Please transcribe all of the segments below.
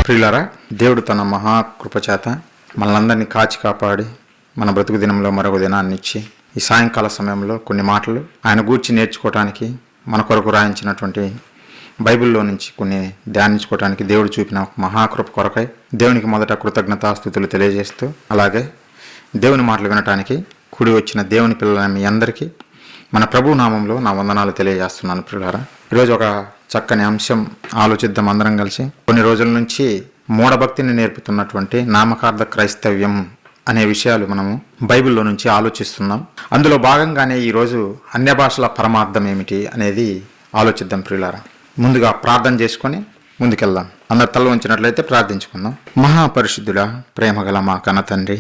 ప్రియులారా, దేవుడు తన మహాకృపచేత మనలందరినీ కాచి కాపాడి మన బ్రతుకు దినంలో మరొక దినాన్ని ఇచ్చి ఈ సాయంకాల సమయంలో కొన్ని మాటలు ఆయన గూర్చి నేర్చుకోవటానికి మన కొరకు రాయించినటువంటి బైబిల్లో నుంచి కొన్ని ధ్యానించుకోవటానికి దేవుడు చూపిన మహాకృప కొరకై దేవునికి మొదట కృతజ్ఞతాస్తుతులు తెలియజేస్తూ, అలాగే దేవుని మాటలు వినటానికి కూడి వచ్చిన దేవుని పిల్లల మీ అందరికీ మన ప్రభు నామంలో నా వందనాలు తెలియజేస్తున్నాను. ప్రియులారా, ఈరోజు ఒక చక్కని అంశం ఆలోచిద్దాం అందరం కలిసి. కొన్ని రోజుల నుంచి మూఢభక్తిని నేర్పుతున్నటువంటి నామకార్థ క్రైస్తవ్యం అనే విషయాలు మనము బైబిల్లో నుంచి ఆలోచిస్తున్నాం. అందులో భాగంగానే ఈరోజు అన్య భాషల పరమార్థం ఏమిటి అనేది ఆలోచిద్దాం. ప్రియులారా, ముందుగా ప్రార్థన చేసుకొని ముందుకెళ్దాం. అందరు తల వంచినట్లయితే ప్రార్థించుకుందాం. మహాపరిశుద్ధుడా, ప్రేమగల మా కన్న తండ్రి,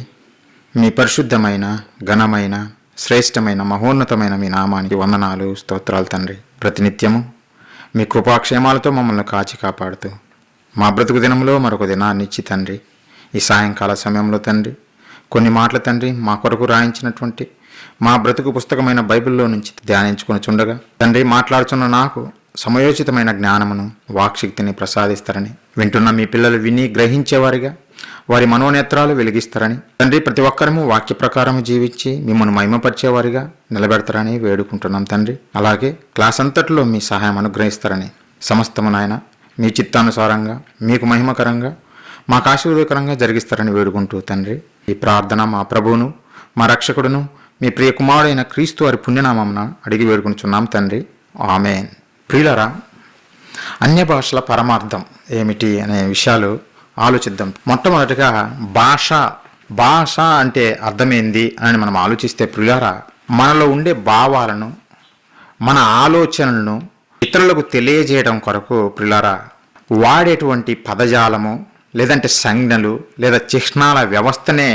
మీ పరిశుద్ధమైన, ఘనమైన, శ్రేష్టమైన, మహోన్నతమైన మీ నామానికి వందనాలు, స్తోత్రాలు తండ్రి. ప్రతినిత్యము మీ కృపాక్షేమాలతో మమ్మల్ని కాచి కాపాడుతూ మా బ్రతుకు దినంలో మరొక దినాన్ని ఇచ్చి తండ్రి, ఈ సాయంకాల సమయంలో తండ్రి కొన్ని మాటలు తండ్రి మా కొరకు రాయించినటువంటి మా బ్రతుకు పుస్తకమైన బైబిల్లో నుంచి ధ్యానించుకొని చుండగా తండ్రి, మాట్లాడుతున్న నాకు సమయోచితమైన జ్ఞానమును, వాక్శక్తిని ప్రసాదిస్తారని, వింటున్న మీ పిల్లలు విని గ్రహించేవారిగా వారి మనోనేత్రాలు వెలిగిస్తారని తండ్రి, ప్రతి ఒక్కరము వాక్య ప్రకారము జీవించి మిమ్మల్ని మహిమపరిచేవారిగా నిలబెడతారని వేడుకుంటున్నాం తండ్రి. అలాగే క్లాస్ అంతట్లో మీ సహాయం అనుగ్రహిస్తారని, సమస్తము నాయన మీ చిత్తానుసారంగా మీకు మహిమకరంగా మాకు ఆశీర్వాదకరంగా జరిగిస్తారని వేడుకుంటూ తండ్రి, ఈ ప్రార్థన మా ప్రభువును, మా రక్షకుడును, మీ ప్రియ కుమారుడైన క్రీస్తు వారి పుణ్యనామమున అడిగి వేడుకుంటున్నాం తండ్రి. ఆమేన్. ప్రియులారా, అన్య భాషల పరమార్థం ఏమిటి అనే విషయాలు ఆలోచిద్దాం. మొట్టమొదటిగా భాష అంటే అర్థమైంది అని మనం ఆలోచిస్తే ప్రియులారా, మనలో ఉండే భావాలను, మన ఆలోచనలను ఇతరులకు తెలియజేయడం కొరకు ప్రియులారా వాడేటువంటి పదజాలము, లేదంటే సంజ్ఞలు లేదా చిహ్నాల వ్యవస్థనే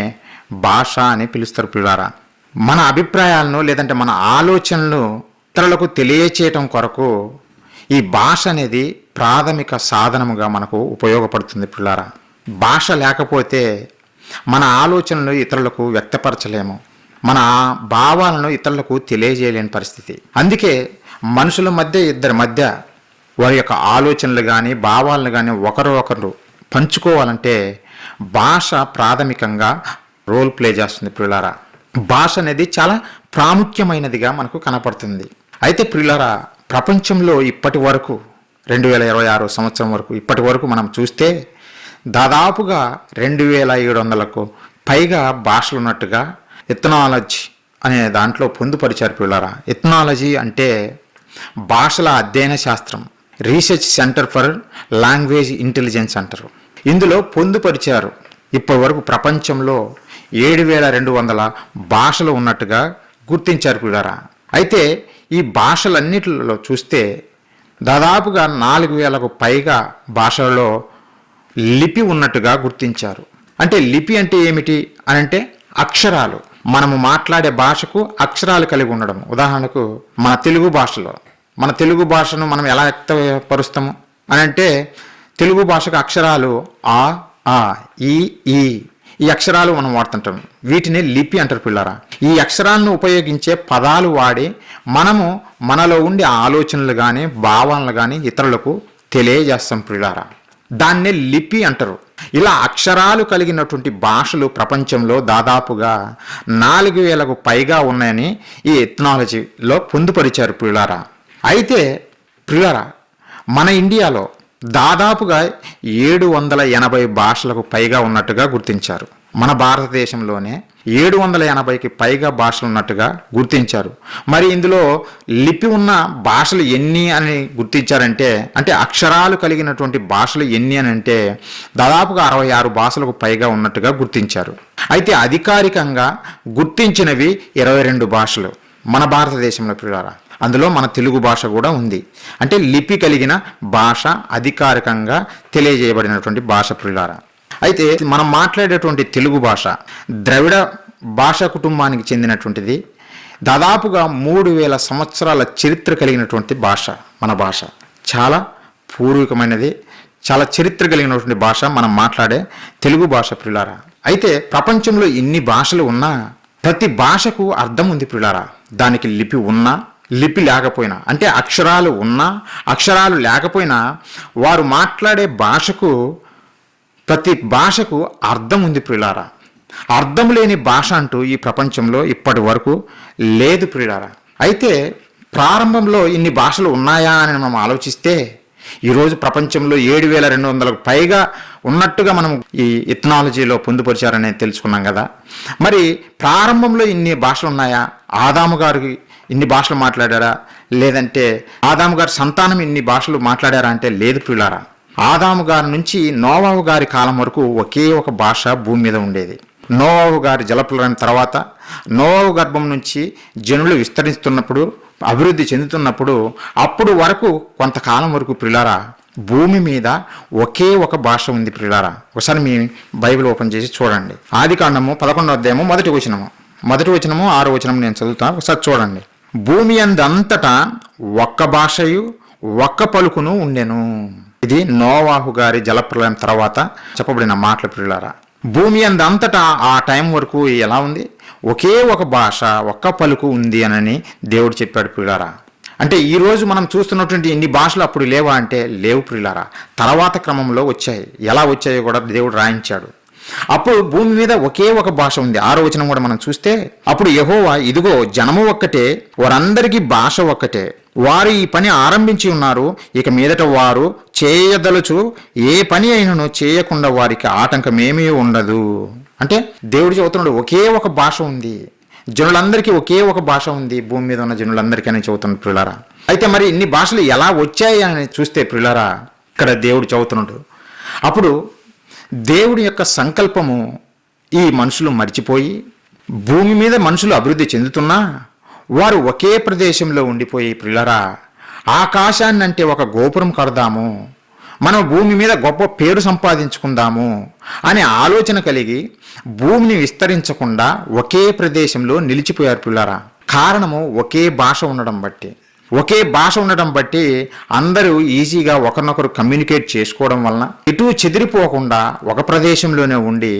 భాష అని పిలుస్తారు. ప్రియులారా, మన అభిప్రాయాలను లేదంటే మన ఆలోచనలు ఇతరులకు తెలియచేయటం కొరకు ఈ భాష అనేది ప్రాథమిక సాధనముగా మనకు ఉపయోగపడుతుంది. ప్రియులారా, భాష లేకపోతే మన ఆలోచనలు ఇతరులకు వ్యక్తపరచలేము, మన భావాలను ఇతరులకు తెలియజేయలేని పరిస్థితి. అందుకే మనుషుల మధ్య, ఇద్దరి మధ్య వారి యొక్క ఆలోచనలు కానీ భావాలను కానీ ఒకరు పంచుకోవాలంటే భాష ప్రాథమికంగా రోల్ ప్లే చేస్తుంది. ప్రియులారా, భాష అనేది చాలా ప్రాముఖ్యమైనదిగా మనకు కనపడుతుంది. అయితే ప్రియులారా, ప్రపంచంలో ఇప్పటి వరకు 2026 సంవత్సరం వరకు ఇప్పటి వరకు మనం చూస్తే దాదాపుగా 2700కు పైగా భాషలు ఉన్నట్టుగా ఎథనాలజీ అనే దాంట్లో పొందుపరిచారు. ప్రియులారా, ఎథనాలజీ అంటే భాషల అధ్యయన శాస్త్రం, research centre for language intelligence అంటారు. ఇందులో పొందుపరిచారు ఇప్పటి వరకు ప్రపంచంలో 7200 భాషలు ఉన్నట్టుగా గుర్తించారు. ప్రియులారా, అయితే ఈ భాషలన్నిటిలో చూస్తే దాదాపుగా 4000కు పైగా భాషలలో లిపి ఉన్నట్టుగా గుర్తించారు. అంటే లిపి అంటే ఏమిటి అని అంటే అక్షరాలు, మనము మాట్లాడే భాషకు అక్షరాలు కలిగి ఉండడం. ఉదాహరణకు మన తెలుగు భాషను మనం ఎలా వ్యక్తపరుస్తాము అని అంటే తెలుగు భాషకు అక్షరాలు ఆ, ఈ అక్షరాలు మనం వాడుతుంటాం. వీటిని లిపి అంటారు. పిల్లరా, ఈ అక్షరాలను ఉపయోగించే పదాలు వాడి మనము మనలో ఉండే ఆలోచనలు కానీ భావాలను కానీ ఇతరులకు తెలియజేస్తాం. పిల్లరా, దాన్నే లిపి అంటారు. ఇలా అక్షరాలు కలిగినటువంటి భాషలు ప్రపంచంలో దాదాపుగా 4000కు పైగా ఉన్నాయని ఈ ఎథనాలజీలో పొందుపరిచారు. పిల్లరా, అయితే ప్రియులారా, మన ఇండియాలో దాదాపుగా 780 భాషలకు పైగా ఉన్నట్టుగా గుర్తించారు. మన భారతదేశంలోనే 780కి పైగా భాషలు ఉన్నట్టుగా గుర్తించారు. మరి ఇందులో లిపి ఉన్న భాషలు ఎన్ని అని గుర్తించారంటే, అంటే అక్షరాలు కలిగినటువంటి భాషలు ఎన్ని అని అంటే దాదాపుగా 66 భాషలకు పైగా ఉన్నట్టుగా గుర్తించారు. అయితే అధికారికంగా గుర్తించినవి 22 భాషలు మన భారతదేశంలో. ప్రియులారా, అందులో మన తెలుగు భాష కూడా ఉంది. అంటే లిపి కలిగిన భాష, అధికారికంగా తెలియజేయబడినటువంటి భాష. ప్రియులారా, అయితే మనం మాట్లాడేటువంటి తెలుగు భాష ద్రవిడ భాషా కుటుంబానికి చెందినటువంటిది. దాదాపుగా 3000 సంవత్సరాల చరిత్ర కలిగినటువంటి భాష మన భాష. చాలా పూర్వీకమైనది, చాలా చరిత్ర కలిగినటువంటి భాష మనం మాట్లాడే తెలుగు భాష. ప్రియులారా, అయితే ప్రపంచంలో ఇన్ని భాషలు ఉన్నా ప్రతి భాషకు అర్థం ఉంది. ప్రియులారా, దానికి లిపి ఉన్నా లిపి లేకపోయినా, అంటే అక్షరాలు ఉన్నా అక్షరాలు లేకపోయినా వారు మాట్లాడే భాషకు ప్రతి భాషకు అర్థం ఉంది ప్రియులారా. అర్థం లేని భాష అంటూ ఈ ప్రపంచంలో ఇప్పటి వరకు లేదు ప్రియులారా. అయితే ప్రారంభంలో ఇన్ని భాషలు ఉన్నాయా అని మనం ఆలోచిస్తే ఈరోజు ప్రపంచంలో 7,200కు పైగా ఉన్నట్టుగా మనం ఈ ఎథనాలజీలో పొందుపరిచారని తెలుసుకున్నాం కదా. మరి ప్రారంభంలో ఇన్ని భాషలు ఉన్నాయా? ఆదాము గారికి ఇన్ని భాషలు మాట్లాడారా? లేదంటే ఆదాము గారి సంతానం ఇన్ని భాషలు మాట్లాడారా అంటే లేదు ప్రియులారా. ఆదాము గారి నుంచి నోవాహు గారి కాలం వరకు ఒకే ఒక భాష భూమి మీద ఉండేది. నోవాహు గారి జలప్రలయం తర్వాత నోవాహు గర్భం నుంచి జనులు విస్తరిస్తున్నప్పుడు, అభివృద్ధి చెందుతున్నప్పుడు, అప్పుడు వరకు కొంతకాలం వరకు ప్రియులారా భూమి మీద ఒకే ఒక భాష ఉంది ప్రియులారా. ఒకసారి మీ బైబిల్ ఓపెన్ చేసి చూడండి. ఆదికాండము 11వ అధ్యాయము మొదటి వచనము 6వ వచనం నేను చదువుతాను, ఒకసారి చూడండి. భూమి అందంతటా ఒక్క భాషయు ఒక్క పలుకును ఉండెను. ఇది నోవాహు గారి జలప్రలయం తర్వాత చెప్పబడిన మాటలు ప్రియులారా. భూమి అందంతటా ఆ టైం వరకు ఎలా ఉంది? ఒకే ఒక భాష, ఒక్క పలుకు ఉంది అని దేవుడు చెప్పాడు ప్రియులారా. అంటే ఈరోజు మనం చూస్తున్నటువంటి ఇన్ని భాషలు అప్పుడు లేవా అంటే లేవు ప్రియులారా. తర్వాత క్రమంలో వచ్చాయి. ఎలా వచ్చాయో కూడా దేవుడు రాయించాడు. అప్పుడు భూమి మీద ఒకే ఒక భాష ఉంది. 6వ వచనం కూడా మనం చూస్తే, అప్పుడు యెహోవా ఇదిగో జనము ఒక్కటే, వారందరికీ భాష ఒక్కటే, వారు ఈ పని ఆరంభించి ఉన్నారు, ఇక మీదట వారు చేయదలుచు ఏ పని అయినను చేయకుండా వారికి ఆటంకమేమీ ఉండదు. అంటే దేవుడు చెబుతున్నాడు ఒకే ఒక భాష ఉంది, జనులందరికీ ఒకే ఒక భాష ఉంది, భూమి మీద ఉన్న జనులందరికీ అని చెబుతున్నాడు ప్రియులారా. అయితే మరి ఇన్ని భాషలు ఎలా వచ్చాయి అని చూస్తే ప్రియులారా, ఇక్కడ దేవుడు చెబుతున్నాడు. అప్పుడు దేవుడి యొక్క సంకల్పము ఈ మనుషులు మర్చిపోయి, భూమి మీద మనుషులు అభివృద్ధి చెందుతున్నా వారు ఒకే ప్రదేశంలో ఉండిపోయి ప్రియులారా ఆకాశాన్ని అంటే ఒక గోపురం కడదాము, మనం భూమి మీద గొప్ప పేరు సంపాదించుకుందాము అనే ఆలోచన కలిగి భూమిని విస్తరించకుండా ఒకే ప్రదేశంలో నిలిచిపోయారు ప్రియులారా. కారణము ఒకే భాష ఉండడం బట్టి అందరూ ఈజీగా ఒకరినొకరు కమ్యూనికేట్ చేసుకోవడం వలన ఇటు చెదిరిపోకుండా ఒక ప్రదేశంలోనే ఉండి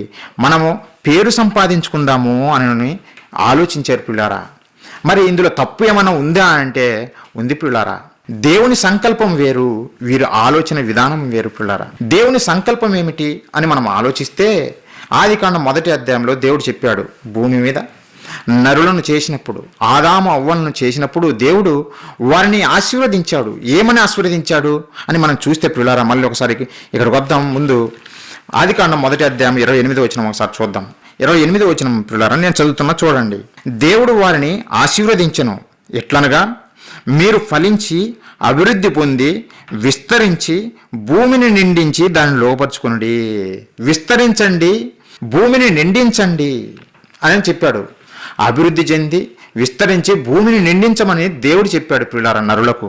మనము పేరు సంపాదించుకుందాము అని ఆలోచించారు పిల్లారా. మరి ఇందులో తప్పు ఏమైనా ఉందా అంటే ఉంది పిల్లారా. దేవుని సంకల్పం వేరు, వీరి ఆలోచన విధానం వేరు పిల్లారా. దేవుని సంకల్పం ఏమిటి అని మనం ఆలోచిస్తే ఆదికాండం 1వ అధ్యాయంలో దేవుడు చెప్పాడు, భూమి మీద నరులను చేసినప్పుడు, ఆదాము అవ్వలను చేసినప్పుడు దేవుడు వారిని ఆశీర్వదించాడు. ఏమని ఆశీర్వదించాడు అని మనం చూస్తే పిల్లారా, మళ్ళీ ఒకసారి ఇక్కడికి వద్దాం. ముందు ఆదికాండం 1వ అధ్యాయం 28వ వచనం ఒకసారి చూద్దాం. 28వ వచనం పిల్లారా నేను చదువుతున్నా చూడండి. దేవుడు వారిని ఆశీర్వదించెను, ఎట్లనగా మీరు ఫలించి అభివృద్ధి పొంది విస్తరించి భూమిని నిండించి దాన్ని లోపరుచుకునుడి. విస్తరించండి, భూమిని నిండించండి అని చెప్పాడు. అభివృద్ధి చెంది విస్తరించి భూమిని నిండించమని దేవుడు చెప్పాడు పిల్లారా నరులకు.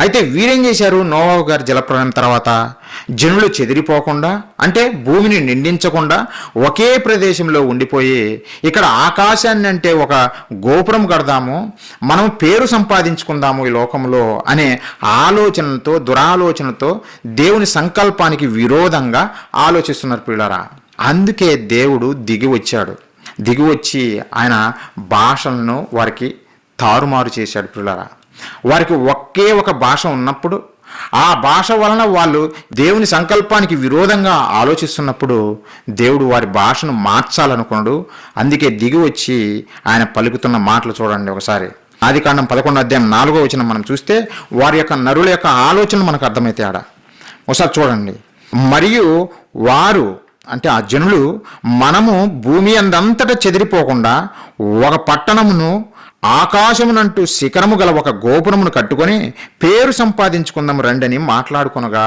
అయితే వీరేం చేశారు? నోవాహు గారి జలప్రలయం తర్వాత జనులు చెదిరిపోకుండా, అంటే భూమిని నిండించకుండా ఒకే ప్రదేశంలో ఉండిపోయి ఇక్కడ ఆకాశాన్ని అంటే ఒక గోపురం కడదాము, మనం పేరు సంపాదించుకుందాము ఈ లోకంలో అనే ఆలోచనతో, దురాలోచనతో దేవుని సంకల్పానికి విరోధంగా ఆలోచిస్తున్నారు పిల్లారా. అందుకే దేవుడు దిగి వచ్చి ఆయన భాషలను వారికి తారుమారు చేశాడు పిల్లారా. వారికి ఒకే ఒక భాష ఉన్నప్పుడు, ఆ భాష వలన వాళ్ళు దేవుని సంకల్పానికి విరోధంగా ఆలోచిస్తున్నప్పుడు దేవుడు వారి భాషను మార్చాలనుకున్నాడు. అందుకే దిగి వచ్చి ఆయన పలుకుతున్న మాటలు చూడండి ఒకసారి. ఆదికాండం 11వ అధ్యాయం 4వ వచనం మనం చూస్తే వారి యొక్క నరుల యొక్క ఆలోచనలు మనకు అర్థమైతే ఆడ ఒకసారి చూడండి. మరియు వారు అంటే ఆ జనులు మనము భూమి అందంతటా చెదిరిపోకుండా ఒక పట్టణమును ఆకాశమునంటూ శిఖరము గల ఒక గోపురమును కట్టుకొని పేరు సంపాదించుకుందాం రండని మాట్లాడుకొనగా.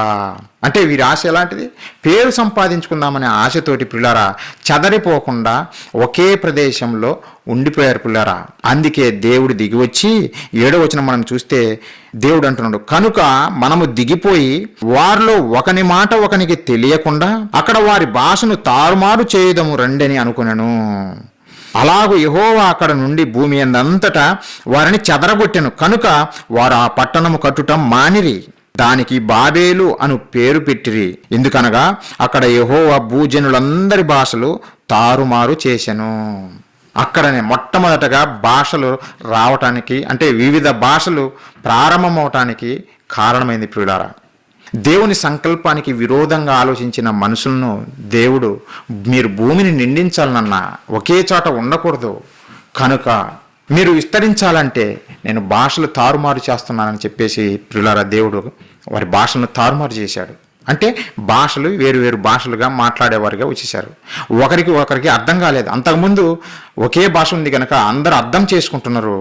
అంటే వీరి ఆశ ఎలాంటిది? పేరు సంపాదించుకుందామనే ఆశతోటి పిల్లారా చెదరిపోకుండా ఒకే ప్రదేశంలో ఉండిపోయారు పిల్లారా. అందుకే దేవుడు దిగి వచ్చి 7వ వచనం మనం చూస్తే దేవుడు అంటున్నాడు, కనుక మనము దిగిపోయి వారిలో ఒకని మాట ఒకనికి తెలియకుండా అక్కడ వారి భాషను తారుమారు చేయదము రండని అనుకున్నాను. అలాగూ యెహోవా అక్కడ నుండి భూమి అందంతటా వారిని చెదరగొట్టెను, కనుక వారు ఆ పట్టణము కట్టుటం మానిరి, దానికి బాబేలు అను పేరు పెట్టిరి. ఎందుకనగా అక్కడ యెహోవా భూజనులందరి భాషలు తారుమారు చేసెను. అక్కడనే మొట్టమొదటగా భాషలు రావటానికి, అంటే వివిధ భాషలు ప్రారంభమవటానికి కారణమైంది ప్రియులారా. దేవుని సంకల్పానికి విరోధంగా ఆలోచించిన మనుషులను దేవుడు మీరు భూమిని నిండించాలన్నా ఒకే చోట ఉండకూడదు, కనుక మీరు విస్తరించాలంటే నేను భాషలు తారుమారు చేస్తున్నానని చెప్పేసి ప్రియులారా దేవుడు వారి భాషలను తారుమారు చేశాడు. అంటే భాషలు వేరు వేరు భాషలుగా మాట్లాడేవారుగా వచ్చేసారు. ఒకరికి అర్థం కాలేదు. అంతకుముందు ఒకే భాష ఉంది కనుక అందరూ అర్థం చేసుకుంటున్నారు.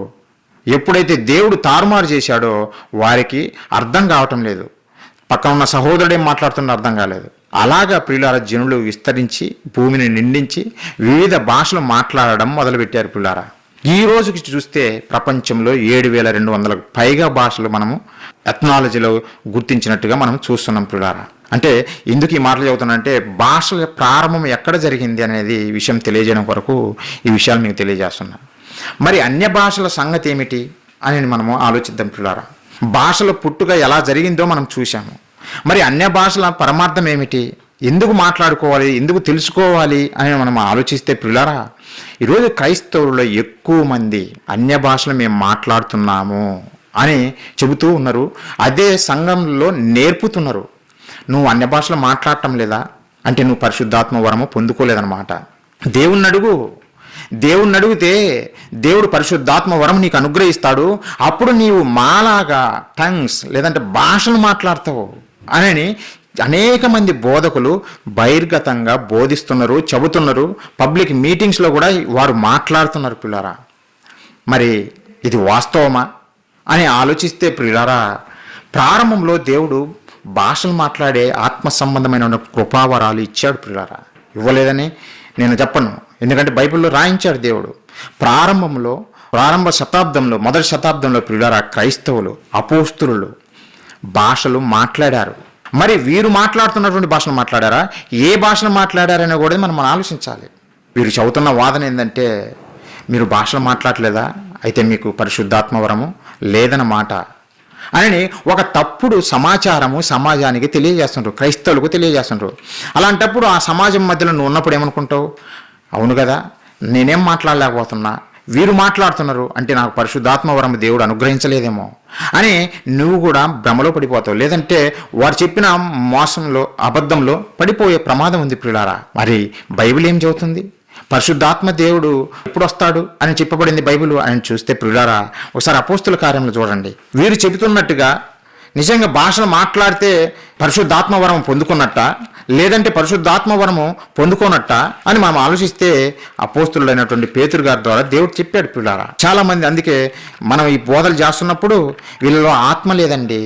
ఎప్పుడైతే దేవుడు తారుమారు చేశాడో వారికి అర్థం కావటం లేదు. పక్కన ఉన్న సహోదరుడు ఏం మాట్లాడుతున్నా అర్థం కాలేదు. అలాగా ప్రియులారా జనులు విస్తరించి భూమిని నిండించి వివిధ భాషలు మాట్లాడడం మొదలుపెట్టారు. ప్రియులారా ఈ రోజుకి చూస్తే ప్రపంచంలో 7,200 పైగా భాషలు మనము ఎథ్నాలజీలో గుర్తించినట్టుగా మనం చూస్తున్నాం. ప్రియులారా అంటే ఎందుకు ఈ మాటలు చెబుతున్నానంటే భాషల ప్రారంభం ఎక్కడ జరిగింది అనేది విషయం తెలియజేయడం కొరకు ఈ విషయాలు మీకు తెలియజేస్తున్నాను. మరి అన్య భాషల సంగతి ఏమిటి అని మనము ఆలోచిద్దాం. ప్రియులారా భాషల పుట్టుక ఎలా జరిగిందో మనం చూసాము. మరి అన్య భాషల పరమార్థం ఏమిటి, ఎందుకు మాట్లాడుకోవాలి, ఎందుకు తెలుసుకోవాలి అని మనం ఆలోచిస్తే ప్రియులారా ఈరోజు క్రైస్తవుల్లో ఎక్కువ మంది అన్య భాషలు మేము మాట్లాడుతున్నాము అని చెబుతూ ఉన్నారు. అదే సంఘంలో నేర్పుతున్నారు. నువ్వు అన్య భాషలు మాట్లాడటం లేదా అంటే నువ్వు పరిశుద్ధాత్మ వరము పొందుకోలేదన్నమాట. దేవుణ్ణి అడిగితే దేవుడు పరిశుద్ధాత్మ వరం నీకు అనుగ్రహిస్తాడు. అప్పుడు నీవు మాలాగా టంగ్స్ లేదంటే భాషలు మాట్లాడతావు అని అనేక మంది బోధకులు బహిర్గతంగా బోధిస్తున్నారు, చెబుతున్నారు. పబ్లిక్ మీటింగ్స్లో కూడా వారు మాట్లాడుతున్నారు. పిల్లారా మరి ఇది వాస్తవమా అని ఆలోచిస్తే ప్రియులారా ప్రారంభంలో దేవుడు భాషలు మాట్లాడే ఆత్మ సంబంధమైన కృపావరాలు ఇచ్చాడు. ప్రియులారా ఇవ్వలేదని నేను చెప్పను, ఎందుకంటే బైబిల్లో రాయించాడు దేవుడు. ప్రారంభ శతాబ్దంలో మొదటి శతాబ్దంలో ప్రియులారా క్రైస్తవులు అపోస్తులు భాషలు మాట్లాడారు. మరి వీరు మాట్లాడుతున్నటువంటి భాషను మాట్లాడారా, ఏ భాషను మాట్లాడారనే కూడా మనం ఆలోచించాలి. వీరు చదువుతున్న వాదన ఏంటంటే మీరు భాషలు మాట్లాడలేదా, అయితే మీకు పరిశుద్ధాత్మ వరము లేదన్నమాట అని ఒక తప్పుడు సమాచారము సమాజానికి తెలియజేస్తుంటారు, క్రైస్తవులకు తెలియజేస్తుంటారు. అలాంటప్పుడు ఆ సమాజం మధ్యలో నువ్వు ఉన్నప్పుడు ఏమనుకుంటావు, అవును కదా నేనేం మాట్లాడలేకపోతున్నా, వీరు మాట్లాడుతున్నారు అంటే నాకు పరిశుద్ధాత్మ వరం దేవుడు అనుగ్రహించలేదేమో అని నువ్వు కూడా భ్రమలో పడిపోతావు. లేదంటే వారు చెప్పిన మోసంలో అబద్ధంలో పడిపోయే ప్రమాదం ఉంది. ప్రియులారా మరి బైబిల్ ఏం చెబుతుంది, పరిశుద్ధాత్మ దేవుడు ఎప్పుడు వస్తాడు అని చెప్పబడింది బైబిల్ అని చూస్తే ప్రియులారా ఒకసారి అపోస్తుల కార్యంలో చూడండి. వీరు చెబుతున్నట్టుగా నిజంగా భాషలు మాట్లాడితే పరిశుద్ధాత్మ వరం పొందుకున్నట్ట లేదంటే పరిశుద్ధాత్మ వరము పొందుకోనట్ట అని మనం ఆలోచిస్తే అపోస్తులుడైనటువంటి పేతురు గారి ద్వారా దేవుడు చెప్పాడు. పిల్లారా చాలా మంది అందుకే మనం ఈ బోధలు చేస్తున్నప్పుడు వీళ్ళలో ఆత్మ లేదండి,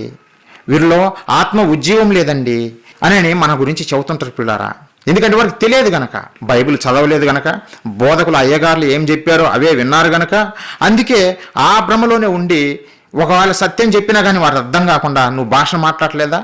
వీరిలో ఆత్మ ఉజ్జీవం లేదండి అని మన గురించి చెబుతుంటారు. పిల్లారా ఎందుకంటే వారికి తెలియదు గనక, బైబిల్ చదవలేదు గనక, బోధకులు అయ్యగారులు ఏం చెప్పారో అవే విన్నారు గనక, అందుకే ఆ భ్రమలోనే ఉండి ఒకవేళ సత్యం చెప్పినా కానీ వారికి అర్థం కాకుండా నువ్వు భాష మాట్లాడలేదా,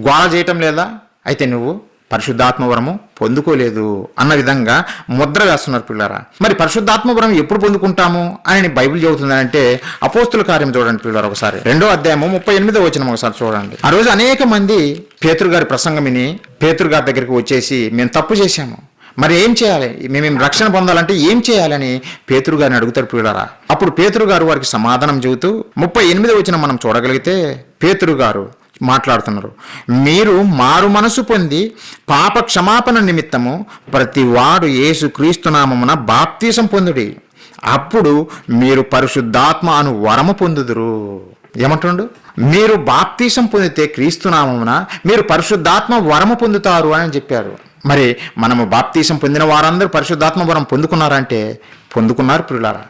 గోళ చేయటం లేదా, అయితే నువ్వు పరిశుద్ధాత్మ వరము పొందుకోలేదు అన్న విధంగా ముద్ర వేస్తున్నారు. పిల్లారా మరి పరిశుద్ధాత్మ వరం ఎప్పుడు పొందుకుంటాము అని బైబిల్ చెబుతుందంటే అపోస్తుల కార్యం చూడండి పిల్లారా ఒకసారి 2వ అధ్యాయము 38వ వచనం ఒకసారి చూడండి. ఆ రోజు అనేక మంది పేతురు గారి ప్రసంగం విని పేతురు గారి దగ్గరికి వచ్చేసి మేము తప్పు చేశాము, మరి ఏం చేయాలి, మేము రక్షణ పొందాలంటే ఏం చేయాలని పేతురు గారిని అడుగుతారు. పిల్లారా అప్పుడు పేతురు గారు వారికి సమాధానం చెబుతూ 38వ వచనం మనం చూడగలిగితే పేతురు గారు మాట్లాడుతున్నారు. మీరు మారు మనసు పొంది పాప క్షమాపణ నిమిత్తము ప్రతి వాడు యేసు క్రీస్తు నామమున బాప్తీసం పొందుడి, అప్పుడు మీరు పరిశుద్ధాత్మ అను వరము పొందుదురు. ఏమంటుండు, మీరు బాప్తీసం పొందితే క్రీస్తు నామమున మీరు పరిశుద్ధాత్మ వరము పొందుతారు అని చెప్పారు. మరి మనము బాప్తీసం పొందిన వారందరూ పరిశుద్ధాత్మ వరం పొందుకున్నారంటే పొందుకున్నారు. ప్రియులారా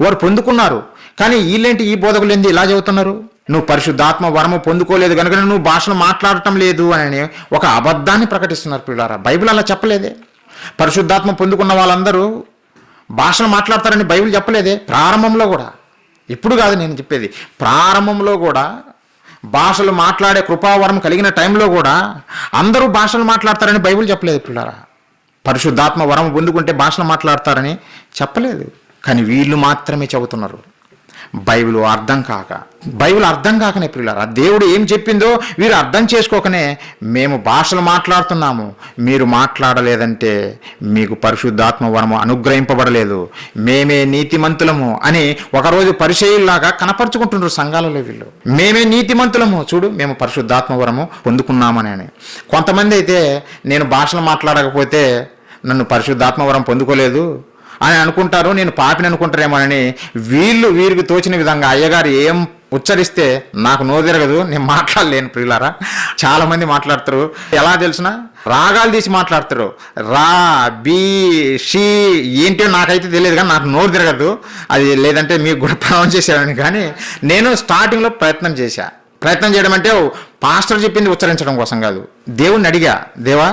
వారు పొందుకున్నారు, కానీ వీళ్ళేంటి ఈ బోధకులు ఏంది ఇలా చెబుతున్నారు, నువ్వు పరిశుద్ధాత్మ వరము పొందుకోలేదు కనుక నువ్వు భాషను మాట్లాడటం లేదు అని ఒక అబద్ధాన్ని ప్రకటిస్తున్నారు. పిల్లారా బైబిల్ అలా చెప్పలేదే. పరిశుద్ధాత్మ పొందుకున్న వాళ్ళందరూ భాషను మాట్లాడతారని బైబిల్ చెప్పలేదే. ప్రారంభంలో కూడా, ఇప్పుడు కాదు నేను చెప్పేది, ప్రారంభంలో కూడా భాషలు మాట్లాడే కృపావరం కలిగిన టైంలో కూడా అందరూ భాషలు మాట్లాడతారని బైబిల్ చెప్పలేదు. పిల్లారా పరిశుద్ధాత్మ వరం పొందుకుంటే భాషలు మాట్లాడతారని చెప్పలేదు, కానీ వీళ్ళు మాత్రమే చెబుతున్నారు. బైబిల్ అర్థం కాకనే ప్రియులారా, దేవుడు ఏం చెప్పిందో వీరు అర్థం చేసుకోకనే మేము భాషలు మాట్లాడుతున్నాము, మీరు మాట్లాడలేదంటే మీకు పరిశుద్ధాత్మ వరము అనుగ్రహింపబడలేదు, మేమే నీతిమంతులము అని ఒకరోజు పరిచయుల్లాగా కనపరుచుకుంటున్నారు సంఘాలలో. వీళ్ళు మేమే నీతిమంతులము, చూడు మేము పరిశుద్ధాత్మ వరము పొందుకున్నామని. కొంతమంది అయితే నేను భాషలు మాట్లాడకపోతే నన్ను పరిశుద్ధాత్మ వరం పొందుకోలేదు అని అనుకుంటారు, నేను పాపిని అనుకుంటారేమోనని వీరికి తోచిన విధంగా అయ్యగారు ఏం ఉచ్చరిస్తే నాకు నోరు తిరగదు, నేను మాట్లాడలేను ప్రియులారా. చాలా మంది మాట్లాడతారు, ఎలా తెలిసిన రాగాలు తీసి మాట్లాడతారు, రా బీ షీ ఏంటో నాకైతే తెలియదు, కానీ నాకు నోరు తిరగదు. అది లేదంటే మీకు కూడా ప్రొనౌన్స్ చేసేవాడిని. కానీ నేను స్టార్టింగ్లో ప్రయత్నం చేయడం అంటే పాస్టర్ చెప్పింది ఉచ్చరించడం కోసం కాదు, దేవుణ్ణి అడిగా, దేవా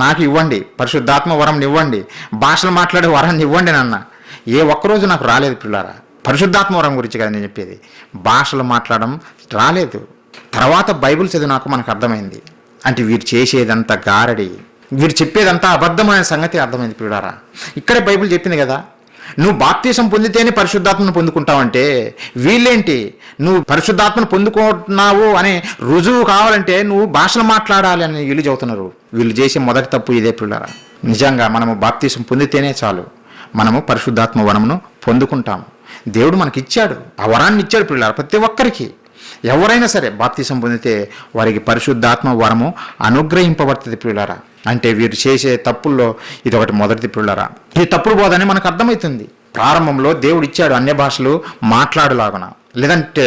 నాకు ఇవ్వండి, పరిశుద్ధాత్మ వరం ఇవ్వండి, భాషలు మాట్లాడే వరాన్ని ఇవ్వండి నాన్న. ఏ ఒక్కరోజు నాకు రాలేదు పిల్లారా. పరిశుద్ధాత్మ వరం గురించి కదా నేను చెప్పేది, భాషలు మాట్లాడడం రాలేదు. తర్వాత బైబిల్ చదివి మనకు అర్థమైంది, అంటే వీరు చేసేదంతా గారడి, వీరు చెప్పేదంతా అబద్ధమైన సంగతి అర్థమైంది పిల్లారా. ఇక్కడే బైబిల్ చెప్పింది కదా, నువ్వు బాప్తీసం పొందితేనే పరిశుద్ధాత్మను పొందుకుంటావంటే, వీళ్ళేంటి నువ్వు పరిశుద్ధాత్మను పొందుకుంటున్నావు అనే రుజువు కావాలంటే నువ్వు భాషలు మాట్లాడాలి అని వీళ్ళు చెబుతున్నారు. వీళ్ళు చేసే మొదటి తప్పు ఇదే పిల్లరా. నిజంగా మనము బాప్తీసం పొందితేనే చాలు, మనము పరిశుద్ధాత్మ వరమును పొందుకుంటాము. దేవుడు మనకి ఇచ్చాడు, ఆ వరాన్ని ఇచ్చాడు పిల్లరా. ప్రతి ఒక్కరికి ఎవరైనా సరే బాప్తీసం పొందితే వారికి పరిశుద్ధాత్మ వరము అనుగ్రహింపబడుతుంది పిల్లరా. అంటే వీరు చేసే తప్పుల్లో ఇది ఒకటి మొదటిది పిల్లరా. ఈ తప్పుడు బోధని మనకు అర్థమవుతుంది. ప్రారంభంలో దేవుడు ఇచ్చాడు అన్య భాషలు మాట్లాడలాగున, లేదంటే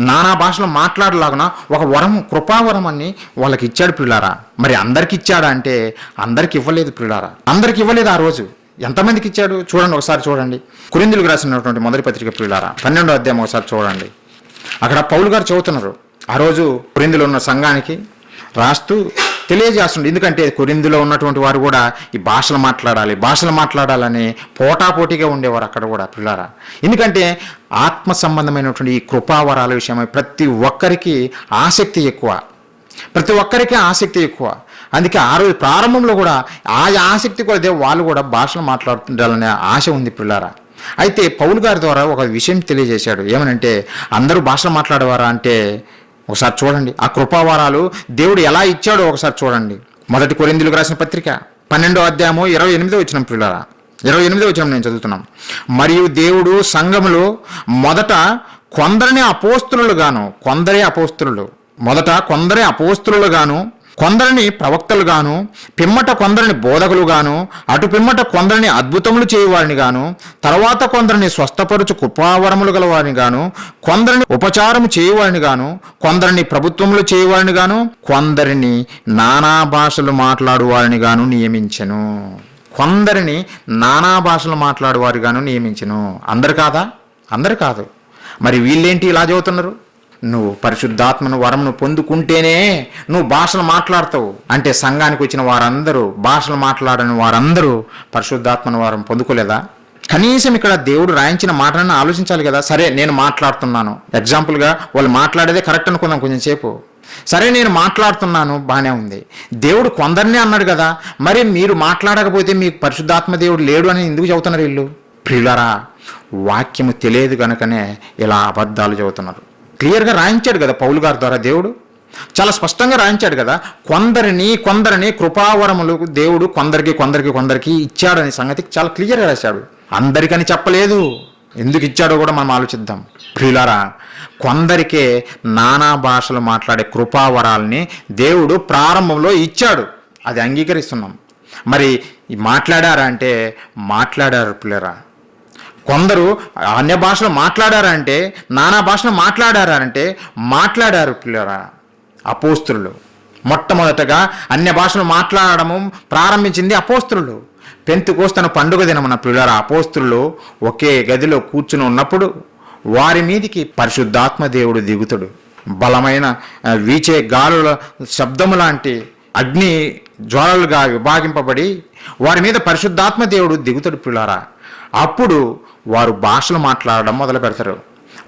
నానా భాషలు మాట్లాడలాగున ఒక వరం, కృపావరం అని వాళ్ళకి ఇచ్చాడు పిల్లారా. మరి అందరికి ఇచ్చాడా అంటే అందరికి ఇవ్వలేదు పిల్లారా, అందరికి ఇవ్వలేదు. ఆ రోజు ఎంతమందికి ఇచ్చాడు చూడండి, ఒకసారి చూడండి. కొరింథీయులకు రాసినటువంటి మొదటి పత్రిక పిల్లారా 12వ అధ్యాయం ఒకసారి చూడండి. అక్కడ పౌలు గారు చెబుతున్నారు, ఆ రోజు కొరింథీలో ఉన్న సంఘానికి రాస్తూ తెలియజేస్తుంది. ఎందుకంటే కొరింథీలో ఉన్నటువంటి వారు కూడా ఈ భాషలు మాట్లాడాలని పోటాపోటీగా ఉండేవారు అక్కడ కూడా పిల్లారా. ఎందుకంటే ఆత్మ సంబంధమైనటువంటి ఈ కృపావరాల విషయమై ప్రతి ఒక్కరికి ఆసక్తి ఎక్కువ. అందుకే ఆ రోజు ప్రారంభంలో కూడా ఆ ఆసక్తి కొలదే వాళ్ళు కూడా భాషలు మాట్లాడాలనే ఆశ ఉంది పిల్లారా. అయితే పౌలు గారి ద్వారా ఒక విషయం తెలియజేశాడు, ఏమనంటే అందరూ భాషలు మాట్లాడేవారా అంటే ఒకసారి చూడండి, ఆ కృపావరాలు దేవుడు ఎలా ఇచ్చాడో ఒకసారి చూడండి. మొదటి కొరింథీయులకు రాసిన పత్రిక 12వ అధ్యాయము 28వ వచనం పిల్లారా, 28వ వచనం నేను చదువుతున్నాం. మరియు దేవుడు సంఘములో మొదట కొందరి అపోస్తులు గాను కొందరిని ప్రవక్తలు గాను, పిమ్మట కొందరిని బోధకులు గాను, అటు పిమ్మట కొందరిని అద్భుతములు చేయవారిని గాను, తర్వాత కొందరిని స్వస్థపరుచు కృపావరములు గలవారిని గాను, కొందరిని ఉపచారము చేయవారిని గాను, కొందరిని ప్రభుత్వములు చేయవారిని గాను, కొందరిని నానా భాషలు మాట్లాడు వారిని గాను నియమించెను. అందరు కాదు. మరి వీళ్ళేంటి ఇలా చదువుతున్నారు? నువ్వు పరిశుద్ధాత్మను వరమును పొందుకుంటేనే నువ్వు భాషలు మాట్లాడతావు అంటే సంఘానికి వచ్చిన వారందరూ, భాషలు మాట్లాడని వారందరూ పరిశుద్ధాత్మను వరం పొందుకోలేదా? కనీసం ఇక్కడ దేవుడు రాయించిన మాటలను ఆలోచించాలి కదా. సరే నేను మాట్లాడుతున్నాను, ఎగ్జాంపుల్గా వాళ్ళు మాట్లాడేదే కరెక్ట్ అనుకుందాం కొంచెం సేపు. సరే నేను మాట్లాడుతున్నాను, బాగానే ఉంది. దేవుడు కొందరినే అన్నాడు కదా, మరి మీరు మాట్లాడకపోతే మీకు పరిశుద్ధాత్మ దేవుడు లేడు అని ఎందుకు చెబుతున్నారు వీళ్ళు? ప్రియులారా, వాక్యము తెలియదు కనుకనే ఇలా అబద్ధాలు చెబుతున్నారు. క్లియర్గా రాయించాడు కదా పౌలు గారి ద్వారా, దేవుడు చాలా స్పష్టంగా రాయించాడు కదా. కొందరిని కృపావరములు దేవుడు కొందరికి ఇచ్చాడనే సంగతి చాలా క్లియర్గా రాశాడు. అందరికని చెప్పలేదు. ఎందుకు ఇచ్చాడో కూడా మనం ఆలోచిద్దాం. ప్రియులారా, కొందరికే నానా భాషలు మాట్లాడే కృపావరాల్ని దేవుడు ప్రారంభంలో ఇచ్చాడు, అది అంగీకరిస్తున్నాం. మరి మాట్లాడారా అంటే మాట్లాడారు పిల్లరా. కొందరు అన్య భాషలు మాట్లాడారంటే, నానా భాషలు మాట్లాడారు పిల్లరా. అపోస్తులు మొట్టమొదటగా అన్య భాషలు మాట్లాడడము ప్రారంభించింది అపోస్తులు. పెంతెకోస్తు పండుగ దినమున పిల్లరా అపోస్తులు ఒకే గదిలో కూర్చుని ఉన్నప్పుడు వారి మీదికి పరిశుద్ధాత్మ దేవుడు దిగుతాడు. బలమైన వీచే గాలుల శబ్దము లాంటి అగ్ని జ్వాలలుగా విభాగింపబడి వారి మీద పరిశుద్ధాత్మ దేవుడు దిగుతాడు పిల్లారా. అప్పుడు వారు భాషలు మాట్లాడడం మొదలు పెడతారు.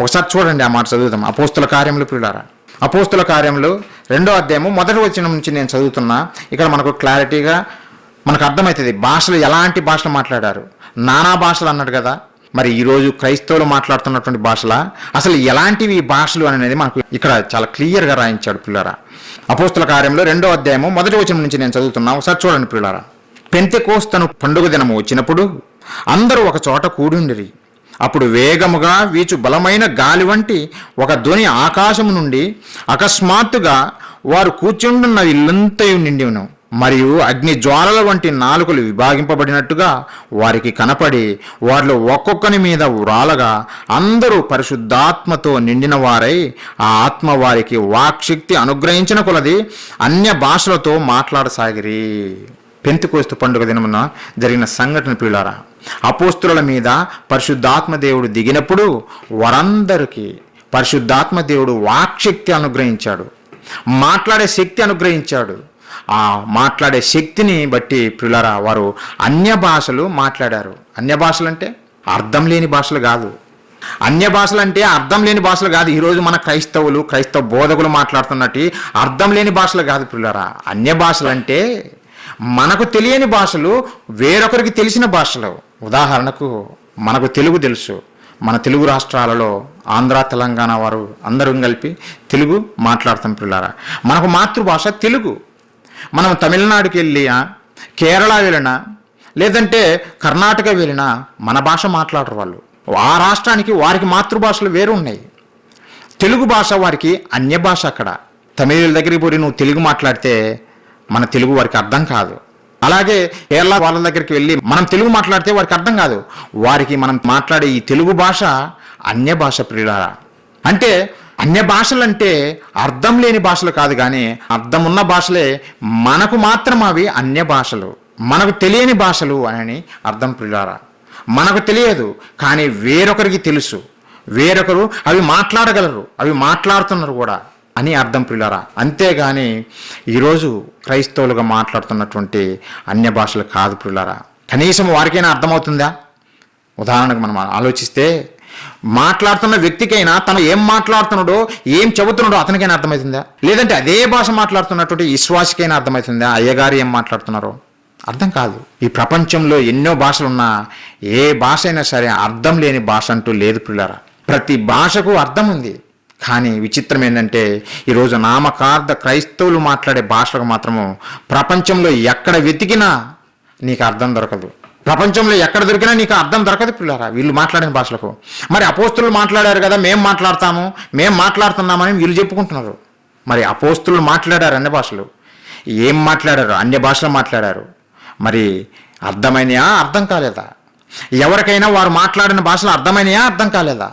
ఒకసారి చూడండి, ఆ మాట చదువుతాం. అపోస్తుల కార్యములు పిల్లారా, అపోస్తుల కార్యములు 2వ అధ్యాయము 1వ వచనం నుంచి నేను చదువుతున్నా. ఇక్కడ మనకు క్లారిటీగా మనకు అర్థమవుతుంది భాషలు, ఎలాంటి భాషలు మాట్లాడారు. నానా భాషలు అన్నాడు కదా, మరి ఈరోజు క్రైస్తవులు మాట్లాడుతున్నటువంటి భాషలా? అసలు ఎలాంటివి ఈ భాషలు అనేది మనకు ఇక్కడ చాలా క్లియర్గా రాయించాడు పిల్లరా. అపోస్తుల కార్యంలో 2వ అధ్యాయము 1వ వచనం నుంచి నేను చదువుతున్నా, ఒకసారి చూడండి పిల్లరా. పెంతెకోస్తు పండుగ దినము వచ్చినప్పుడు అందరూ ఒక చోట కూడుండిరి. అప్పుడు వేగముగా వీచు బలమైన గాలి వంటి ఒక ధ్వని ఆకాశము నుండి అకస్మాత్తుగా వారు కూర్చుండున్న ఇల్లంతయు నిండిను. మరియు అగ్ని జ్వాలల వంటి నాలుకలు విభాగింపబడినట్టుగా వారికి కనపడి వారిలో ఒక్కొక్కని మీద వ్రాలగా అందరూ పరిశుద్ధాత్మతో నిండిన వారై ఆ ఆత్మ వారికి వాక్శక్తి అనుగ్రహించిన కొలది అన్య భాషలతో మాట్లాడసాగిరి. పెంతెకోస్తు పండుగ దినమున జరిగిన సంఘటన ప్రియులారా. అపోస్తుల మీద పరిశుద్ధాత్మ దేవుడు దిగినప్పుడు వారందరికీ పరిశుద్ధాత్మ దేవుడు వాక్శక్తి అనుగ్రహించాడు, మాట్లాడే శక్తి అనుగ్రహించాడు. ఆ మాట్లాడే శక్తిని బట్టి ప్రియులారా వారు అన్య భాషలు మాట్లాడారు. అన్య భాషలు అంటే అర్థం లేని భాషలు కాదు. అన్య భాషలు అంటే అర్థం లేని భాషలు కాదు. ఈరోజు మన క్రైస్తవ బోధకులు మాట్లాడుతున్నట్టు అర్థం లేని భాషలు కాదు ప్రియులారా. అన్య భాషలు అంటే మనకు తెలియని భాషలు, వేరొకరికి తెలిసిన భాషలు. ఉదాహరణకు మనకు తెలుగు తెలుసు. మన తెలుగు రాష్ట్రాలలో ఆంధ్ర, తెలంగాణ వారు అందరూ కలిపి తెలుగు మాట్లాడతాం పిల్లారా. మనకు మాతృభాష తెలుగు. మనం తమిళనాడుకి వెళ్ళినా, కేరళ వెళ్ళినా, లేదంటే కర్ణాటక వెళ్ళినా మన భాష మాట్లాడరు వాళ్ళు. ఆ రాష్ట్రానికి వారికి మాతృభాషలు వేరు ఉన్నాయి. తెలుగు భాష వారికి అన్య భాష. అక్కడ తమిళ దగ్గరికి పోయి నువ్వు తెలుగు మాట్లాడితే మన తెలుగు వారికి అర్థం కాదు. అలాగే కేరళ వాళ్ళ దగ్గరికి వెళ్ళి మనం తెలుగు మాట్లాడితే వారికి అర్థం కాదు. వారికి మనం మాట్లాడే ఈ తెలుగు భాష అన్య భాష ప్రియులారా. అంటే అన్య భాషలు అంటే అర్థం లేని భాషలు కాదు, కానీ అర్థం ఉన్న భాషలే. మనకు మాత్రం అవి అన్య భాషలు, మనకు తెలియని భాషలు అని అర్థం ప్రియులారా. మనకు తెలియదు, కానీ వేరొకరికి తెలుసు. వేరొకరు అవి మాట్లాడగలరు, అవి మాట్లాడుతున్నారు కూడా అని అర్థం ప్రియులారా. అంతేగాని ఈరోజు క్రైస్తవులుగా మాట్లాడుతున్నటువంటి అన్య భాషలు కాదు ప్రియులారా. కనీసం వారికైనా అర్థమవుతుందా? ఉదాహరణకు మనం ఆలోచిస్తే మాట్లాడుతున్న వ్యక్తికైనా తను ఏం మాట్లాడుతున్నాడో, ఏం చెబుతున్నాడో అతనికైనా అర్థమవుతుందా? లేదంటే అదే భాష మాట్లాడుతున్నటువంటి విశ్వాసికైనా అర్థమవుతుందా? అయ్యగారు ఏం మాట్లాడుతున్నారో అర్థం కాదు. ఈ ప్రపంచంలో ఎన్నో భాషలున్నా ఏ భాష అయినా సరే అర్థం లేని భాష అంటూ లేదు పిల్లారా. ప్రతి భాషకు అర్థం ఉంది. కానీ విచిత్రం ఏంటంటే ఈరోజు నామకార్థ క్రైస్తవులు మాట్లాడే భాషకు మాత్రము ప్రపంచంలో ఎక్కడ వెతికినా నీకు అర్థం దొరకదు. ప్రపంచంలో ఎక్కడ దొరికినా నీకు అర్థం దొరకదు పిల్లారా వీళ్ళు మాట్లాడిన భాషలకు. మరి అపోస్తులు మాట్లాడారు కదా, మేము మాట్లాడుతున్నామని వీళ్ళు చెప్పుకుంటున్నారు. మరి అపోస్తులు మాట్లాడారు అన్య భాషలు. ఏం మాట్లాడారు? అన్య భాషలు మాట్లాడారు. మరి అర్థమైనయా, అర్థం కాలేదా? ఎవరికైనా వారు మాట్లాడిన భాషలు అర్థమైనయా, అర్థం కాలేదా?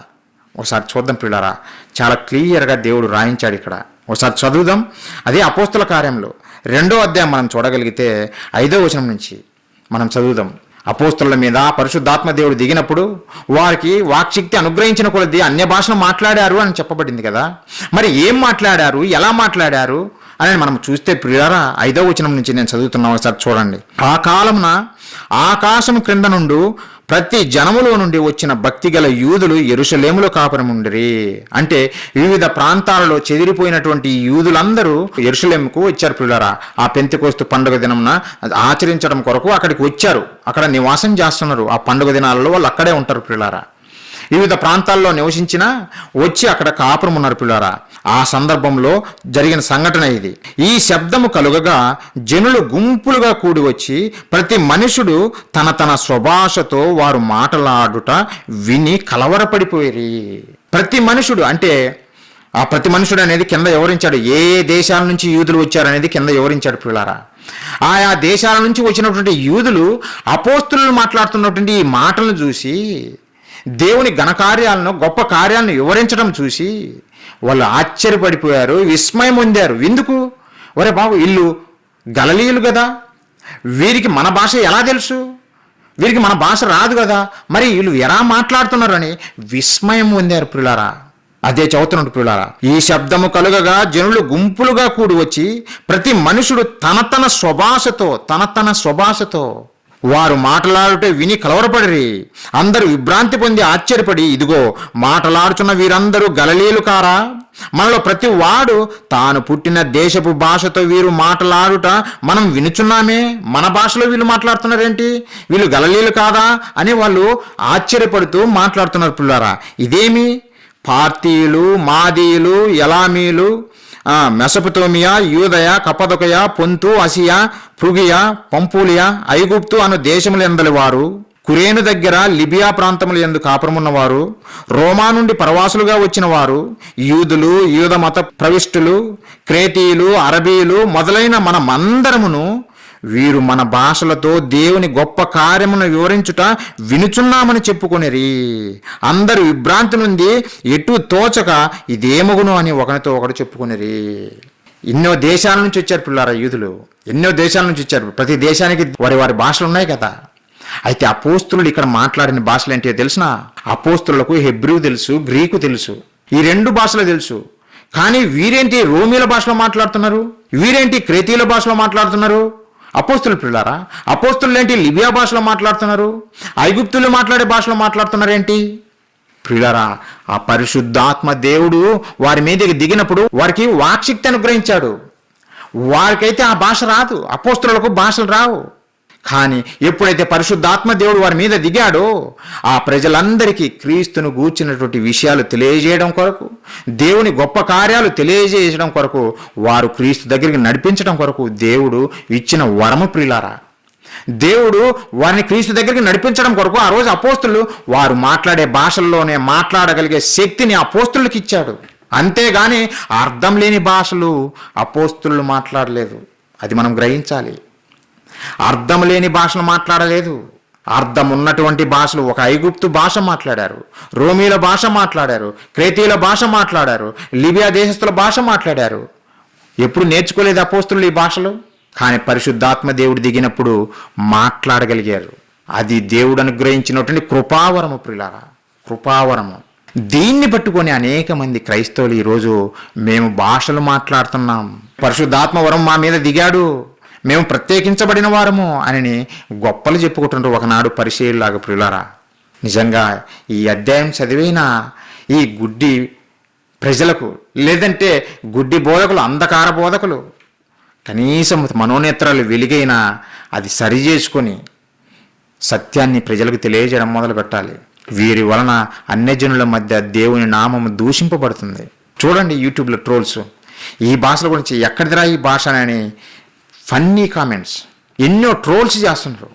ఒకసారి చూద్దాం పిల్లారా. చాలా క్లియర్గా దేవుడు రాయించాడు ఇక్కడ. ఒకసారి చదువుదాం. అదే అపోస్తుల కార్యంలో 2వ అధ్యాయం మనం చూడగలిగితే 5వ వచనం నుంచి మనం చదువుదాం. అపోస్తుల మీద పరిశుద్ధాత్మ దేవుడు దిగినప్పుడు వారికి వాక్శక్తి అనుగ్రహించిన కొలది అన్య భాషను మాట్లాడారు అని చెప్పబడింది కదా. మరి ఏం మాట్లాడారు, ఎలా మాట్లాడారు అని మనం చూస్తే ప్రియులారా 5వ వచనం నుంచి నేను చదువుతున్నా, ఒకసారి చూడండి. ఆ కాలమున ఆకాశం క్రింద నుండి ప్రతి జనములో నుండి వచ్చిన భక్తి గల యూదులు యెరూషలేములో కాపురముండిరి. అంటే వివిధ ప్రాంతాలలో చెదిరిపోయినటువంటి యూదులందరూ యెరూషలేముకు వచ్చారు ప్రియులారా. ఆ పెంతెకోస్తు పండుగ దినమున ఆచరించడం కొరకు అక్కడికి వచ్చారు. అక్కడ నివాసం చేస్తున్నారు. ఆ పండుగ దినాలలో వాళ్ళు అక్కడే ఉంటారు ప్రియులారా. వివిధ ప్రాంతాల్లో నివసించినా వచ్చి అక్కడ కాపురం ఉన్నారు పిల్లారా. ఆ సందర్భంలో జరిగిన సంఘటన ఇది. ఈ శబ్దము కలుగగా జనులు గుంపులుగా కూడి వచ్చి ప్రతి మనుషుడు తన తన స్వభాషతో వారు మాట్లాడుట విని కలవరపడిపోయి. ప్రతి మనుషుడు అంటే ఆ ప్రతి మనుషుడు అనేది కింద వివరించాడు. ఏ దేశాల నుంచి యూదులు వచ్చారనేది కింద వివరించాడు పిల్లారా. ఆయా దేశాల నుంచి వచ్చినటువంటి యూదులు అపోస్తులు మాట్లాడుతున్నటువంటి ఈ మాటలను చూసి, దేవుని ఘనకార్యాలను, గొప్ప కార్యాలను వివరించడం చూసి వాళ్ళు ఆశ్చర్యపడిపోయారు, విస్మయం పొందారు. ఎందుకు? ఒరే బాబు, వీళ్ళు గలలీయులు కదా, వీరికి మన భాష ఎలా తెలుసు? వీరికి మన భాష రాదు కదా, మరి వీళ్ళు ఎలా మాట్లాడుతున్నారని విస్మయం పొందారు ప్రియులారా. అదే చదువుతున్నట్టు ప్రియులారా. ఈ శబ్దము కలుగగా జనులు గుంపులుగా కూడి వచ్చి ప్రతి మనుషుడు తన తన స్వభాషతో వారు మాట్లాడుటే విని కలవరపడిరి. అందరూ విభ్రాంతి పొంది ఆశ్చర్యపడి, ఇదిగో మాట్లాడుచున్న వీరందరూ గలిలీయులు కారా? మనలో ప్రతి వాడు తాను పుట్టిన దేశపు భాషతో వీరు మాట్లాడుట మనం వినుచున్నామే, మన భాషలో వీళ్ళు మాట్లాడుతున్నారేంటి, వీళ్ళు గలిలీయులు కాదా అని వాళ్ళు ఆశ్చర్యపడుతూ మాట్లాడుతున్నారు. పిల్లారా, ఇదేమి? పార్తీయులు, మాదీయులు, ఎలామీలు, మెసపతోమియా, యూదయ, కపదొకయ, పొంతు, అసియా, ఫ్రుగియా, పంపూలియా, ఐగుప్తు అను దేశములు ఎందలి వారు, కురేను దగ్గర లిబియా ప్రాంతములు ఎందు కాపురమున్నవారు, రోమా నుండి పరవాసులుగా వచ్చిన వారు, యూదులు, యూద మత ప్రవిష్టులు, క్రేతీయులు, అరబీయులు మొదలైన మనమందరమును వీరు మన భాషలతో దేవుని గొప్ప కార్యమును వివరించుట వినుచున్నామని చెప్పుకొనిరి. అందరూ విభ్రాంతి నుండి ఎటు తోచక ఇదేమగును అని ఒకరితో ఒకరు చెప్పుకొనిరి. ఎన్నో దేశాల నుంచి వచ్చారు పిల్లారా యూదులు, ఎన్నో దేశాల నుంచి వచ్చారు. ప్రతి దేశానికి వారి వారి భాషలు ఉన్నాయి కదా. అయితే అపోస్తులు ఇక్కడ మాట్లాడిన భాషలు ఏంటో తెలిసిన? అపోస్తులకు హెబ్రూ తెలుసు, గ్రీకు తెలుసు, ఈ రెండు భాషలు తెలుసు. కానీ వీరేంటి రోమీల భాషలో మాట్లాడుతున్నారు, వీరేంటి క్రేతీయుల భాషలో మాట్లాడుతున్నారు? అపోస్తులు పిల్లారా, అపోస్తులు ఏంటి లిబియా భాషలో మాట్లాడుతున్నారు, ఐగుప్తులు మాట్లాడే భాషలో మాట్లాడుతున్నారేంటి? ప్రియులారా, ఆ పరిశుద్ధాత్మ దేవుడు వారి మీదకి దిగినప్పుడు వారికి వాక్శక్తి అనుగ్రహించాడు. వారికైతే ఆ భాష రాదు, అపోస్తులకు భాషలు రావు. కానీ ఎప్పుడైతే పరిశుద్ధాత్మ దేవుడు వారి మీద దిగాడో, ఆ ప్రజలందరికీ క్రీస్తును గూర్చినటువంటి విషయాలు తెలియజేయడం కొరకు, దేవుని గొప్ప కార్యాలు తెలియజేయడం కొరకు, వారు క్రీస్తు దగ్గరికి నడిపించడం కొరకు దేవుడు ఇచ్చిన వరము. ప్రియులారా, దేవుడు వారిని క్రీస్తు దగ్గరికి నడిపించడం కొరకు ఆ రోజు అపోస్తులు వారు మాట్లాడే భాషల్లోనే మాట్లాడగలిగే శక్తిని అపోస్తులకు ఇచ్చాడు. అంతేగాని అర్థం లేని భాషలు అపోస్తులు మాట్లాడలేదు. అది మనం గ్రహించాలి. అర్థం లేని భాషలు మాట్లాడలేదు, అర్థం ఉన్నటువంటి భాషలు. ఒక ఐగుప్తు భాష మాట్లాడారు, రోమీల భాష మాట్లాడారు, క్రేతీయుల భాష మాట్లాడారు, లిబియా దేశస్తుల భాష మాట్లాడారు. ఎప్పుడు నేర్చుకోలేదు అపోస్తులు ఈ భాషలు. కానీ పరిశుద్ధాత్మ దేవుడు దిగినప్పుడు మాట్లాడగలిగారు. అది దేవుడు అనుగ్రహించినటువంటి కృపావరము. ప్రియులారా, కృపావరము. దీన్ని పట్టుకొని అనేక మంది క్రైస్తవులు ఈరోజు మేము భాషలు మాట్లాడుతున్నాం, పరిశుద్ధాత్మ వరం మా మీద దిగాడు, మేము ప్రత్యేకించబడిన వారము అని గొప్పలు చెప్పుకుంటున్నారు ఒకనాడు పరిచయులాగా. ప్రియులారా, నిజంగా ఈ అధ్యాయం చదివిన ఈ గుడ్డి ప్రజలకు, లేదంటే గుడ్డి బోధకులు, అంధకార బోధకులు కనీసం మనోనేత్రాలు వెలిగైనా అది సరి చేసుకొని సత్యాన్ని ప్రజలకు తెలియజేయడం మొదలు పెట్టాలి. వీరి వలన అన్యజనుల మధ్య దేవుని నామము దూషింపబడుతుంది. చూడండి యూట్యూబ్లో ట్రోల్స్, ఈ భాషల గురించి ఎక్కడిదిరా ఈ భాష అని ఫన్నీ కామెంట్స్, ఎన్నో ట్రోల్స్ చేస్తున్నారు.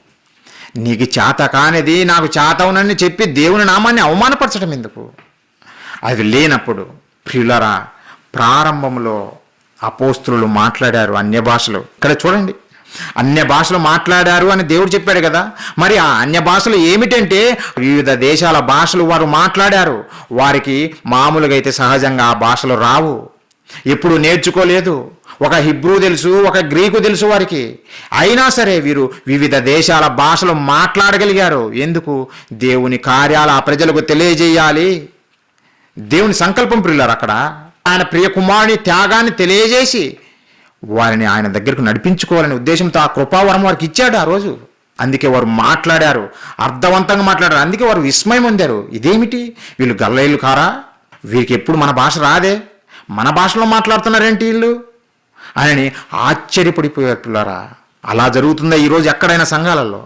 నీకు చేత కానిది నాకు చేతవునని చెప్పి దేవుని నామాన్ని అవమానపరచడం ఎందుకు? అది లేనప్పుడు ప్రియులారా, ప్రారంభంలో అపోస్తులు మాట్లాడారు అన్య భాషలు. ఇక్కడ చూడండి, అన్య భాషలు మాట్లాడారు అని దేవుడు చెప్పాడు కదా. మరి ఆ అన్య భాషలు ఏమిటంటే వివిధ దేశాల భాషలు వారు మాట్లాడారు. వారికి మామూలుగా అయితే సహజంగా ఆ భాషలు రావు, ఎప్పుడు నేర్చుకోలేదు. ఒక హిబ్రూ తెలుసు, ఒక గ్రీకు తెలుసు వారికి. అయినా సరే వీరు వివిధ దేశాల భాషలు మాట్లాడగలిగారు. ఎందుకు? దేవుని కార్యాలు ఆ ప్రజలకు తెలియజేయాలి. దేవుని సంకల్పం ప్రియులారు. అక్కడ ఆయన ప్రియ కుమారుని త్యాగాన్ని తెలియజేసి వారిని ఆయన దగ్గరకు నడిపించుకోవాలనే ఉద్దేశంతో ఆ కృపావరం వారికి ఇచ్చాడు ఆ రోజు. అందుకే వారు మాట్లాడారు, అర్థవంతంగా మాట్లాడారు. అందుకే వారు విస్మయం పొందారు. ఇదేమిటి, వీళ్ళు గలిలీయులు కారా? వీరికి ఎప్పుడు మన భాష రాదే, మన భాషలో మాట్లాడుతున్నారేంటి వీళ్ళు అని ఆశ్చర్యపడిపోయారు పిల్లరా. అలా జరుగుతుందా ఈరోజు ఎక్కడైనా సంఘాలలో?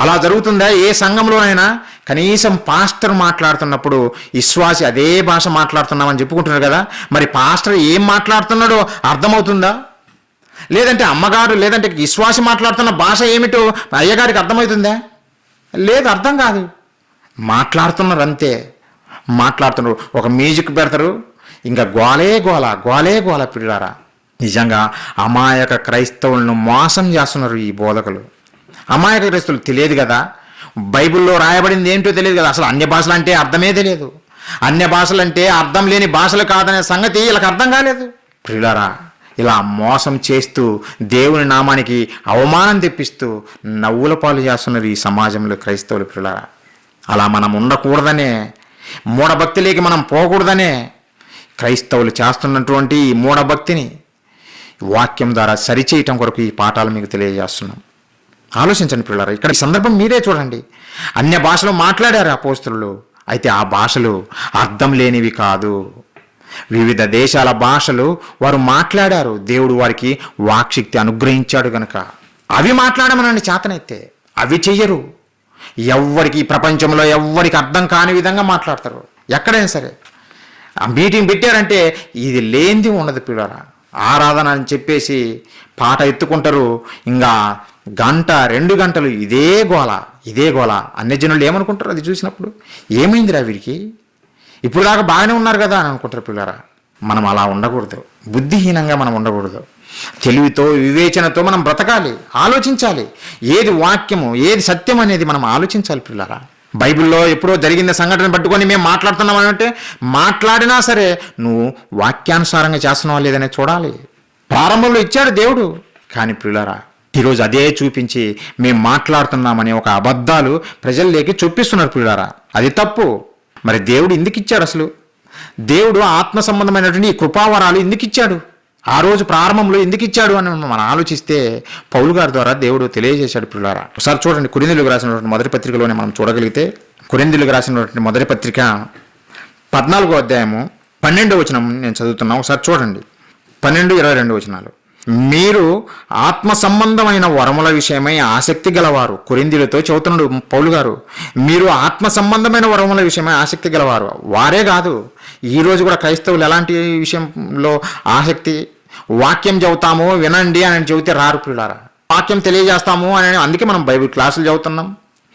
అలా జరుగుతుందా? ఏ సంఘంలోనైనా కనీసం పాస్టర్ మాట్లాడుతున్నప్పుడు విశ్వాసి అదే భాష మాట్లాడుతున్నామని చెప్పుకుంటున్నారు కదా. మరి పాస్టర్ ఏం మాట్లాడుతున్నాడో అర్థమవుతుందా? లేదంటే అమ్మగారు లేదంటే విశ్వాసి మాట్లాడుతున్న భాష ఏమిటో అయ్యగారికి అర్థమవుతుందా? లేదు, అర్థం కాదు. మాట్లాడుతున్నారు అంతే, మాట్లాడుతున్నారు. ఒక మ్యూజిక్ పెడతారు, ఇంకా గోలే గోల గోలే గోల. పిల్లారా, నిజంగా అమాయక క్రైస్తవులను మోసం చేస్తున్నారు ఈ బోధకులు. అమాయక క్రైస్తవులు తెలియదు కదా, బైబిల్లో రాయబడింది ఏంటో తెలియదు కదా, అసలు అన్య భాషలు అంటే అర్థమే తెలియదు. అన్య భాషలు అంటే అర్థం లేని భాషలు కాదనే సంగతి వీళ్ళకి అర్థం కాలేదు. ప్రియులారా, ఇలా మోసం చేస్తూ దేవుని నామానికి అవమానం తెప్పిస్తూ నవ్వుల పాలు చేస్తున్నారు ఈ సమాజంలో క్రైస్తవులు. ప్రియులారా, అలా మనం ఉండకూడదనే, మూఢభక్తిలోకి మనం పోకూడదనే క్రైస్తవులు చేస్తున్నటువంటి ఈ మూఢభక్తిని వాక్యం ద్వారా సరిచేయటం కొరకు ఈ పాఠాలు మీకు తెలియజేస్తున్నాం. ఆలోచించండి పిల్లరా, ఇక్కడ ఈ సందర్భం మీరే చూడండి. అన్య భాషలో మాట్లాడారు అపోస్తలులు, అయితే ఆ భాషలు అర్థం లేనివి కాదు. వివిధ దేశాల భాషలు వారు మాట్లాడారు. దేవుడు వారికి వాక్శక్తి అనుగ్రహించాడు గనక అవి మాట్లాడమనండి చేతనైతే. అవి చెయ్యరు. ఎవ్వరికి ప్రపంచంలో ఎవ్వరికి అర్థం కాని విధంగా మాట్లాడతారు. ఎక్కడైనా సరే ఆ మీటింగ్ పెట్టారంటే ఇది లేనిది ఉండదు పిల్లరా. ఆరాధన అని చెప్పేసి పాట ఎత్తుకుంటారు, ఇంకా గంట 2 గంటలు ఇదే గోల. అన్యజనులు ఏమనుకుంటారు అది చూసినప్పుడు? ఏమైందిరా వీరికి, ఇప్పుడు దాకా బాగానే ఉన్నారు కదా అని అనుకుంటారు పిల్లరా. మనం అలా ఉండకూడదు, బుద్ధిహీనంగా మనం ఉండకూడదు. తెలివితో వివేచనతో మనం బ్రతకాలి, ఆలోచించాలి. ఏది వాక్యము, ఏది సత్యం అనేది మనం ఆలోచించాలి పిల్లరా. బైబిల్లో ఎప్పుడో జరిగిన సంఘటన పట్టుకొని మేము మాట్లాడుతున్నాం అంటే మాట్లాడినా సరే నువ్వు వాక్యానుసారంగా చేస్తున్నావా లేదనే చూడాలి. ప్రారంభంలో ఇచ్చాడు దేవుడు, కానీ పిల్లరా ఈరోజు అదే చూపించి మేము మాట్లాడుతున్నామని ఒక అబద్ధాలు ప్రజల్లోకి చొప్పిస్తున్నారు పిల్లరా. అది తప్పు. మరి దేవుడు ఎందుకు ఇచ్చాడు? అసలు దేవుడు ఆత్మ సంబంధమైనటువంటి ఈ కృపావరాలు ఎందుకు ఇచ్చాడు? ఆ రోజు ప్రారంభంలో ఎందుకు ఇచ్చాడు అని మనం ఆలోచిస్తే పౌలు గారి ద్వారా దేవుడు తెలియజేశాడు పిల్లారా. ఒకసారి చూడండి, కొరింథీయులకు రాసినటువంటి మొదటి పత్రికలోనే మనం చూడగలిగితే, కొరింథీయులకు రాసినటువంటి మొదటి పత్రిక 14వ అధ్యాయము 12వ వచనం నేను చదువుతున్నాం. ఒకసారి చూడండి, 12-22 వచనాలు. మీరు ఆత్మ సంబంధమైన వరముల విషయమై ఆసక్తి గలవారు. కొరింథీయులతో చెబుతున్నాడు పౌలు గారు, మీరు ఆత్మ సంబంధమైన వరముల విషయమై ఆసక్తి గలవారు. వారే కాదు, ఈరోజు కూడా క్రైస్తవులు ఎలాంటి విషయంలో ఆసక్తి? వాక్యం చెబుతాము వినండి అని చెబితే రారు పిల్లారా. వాక్యం తెలియజేస్తాము అని, అందుకే మనం బైబిల్ క్లాసులు చదువుతున్నాం,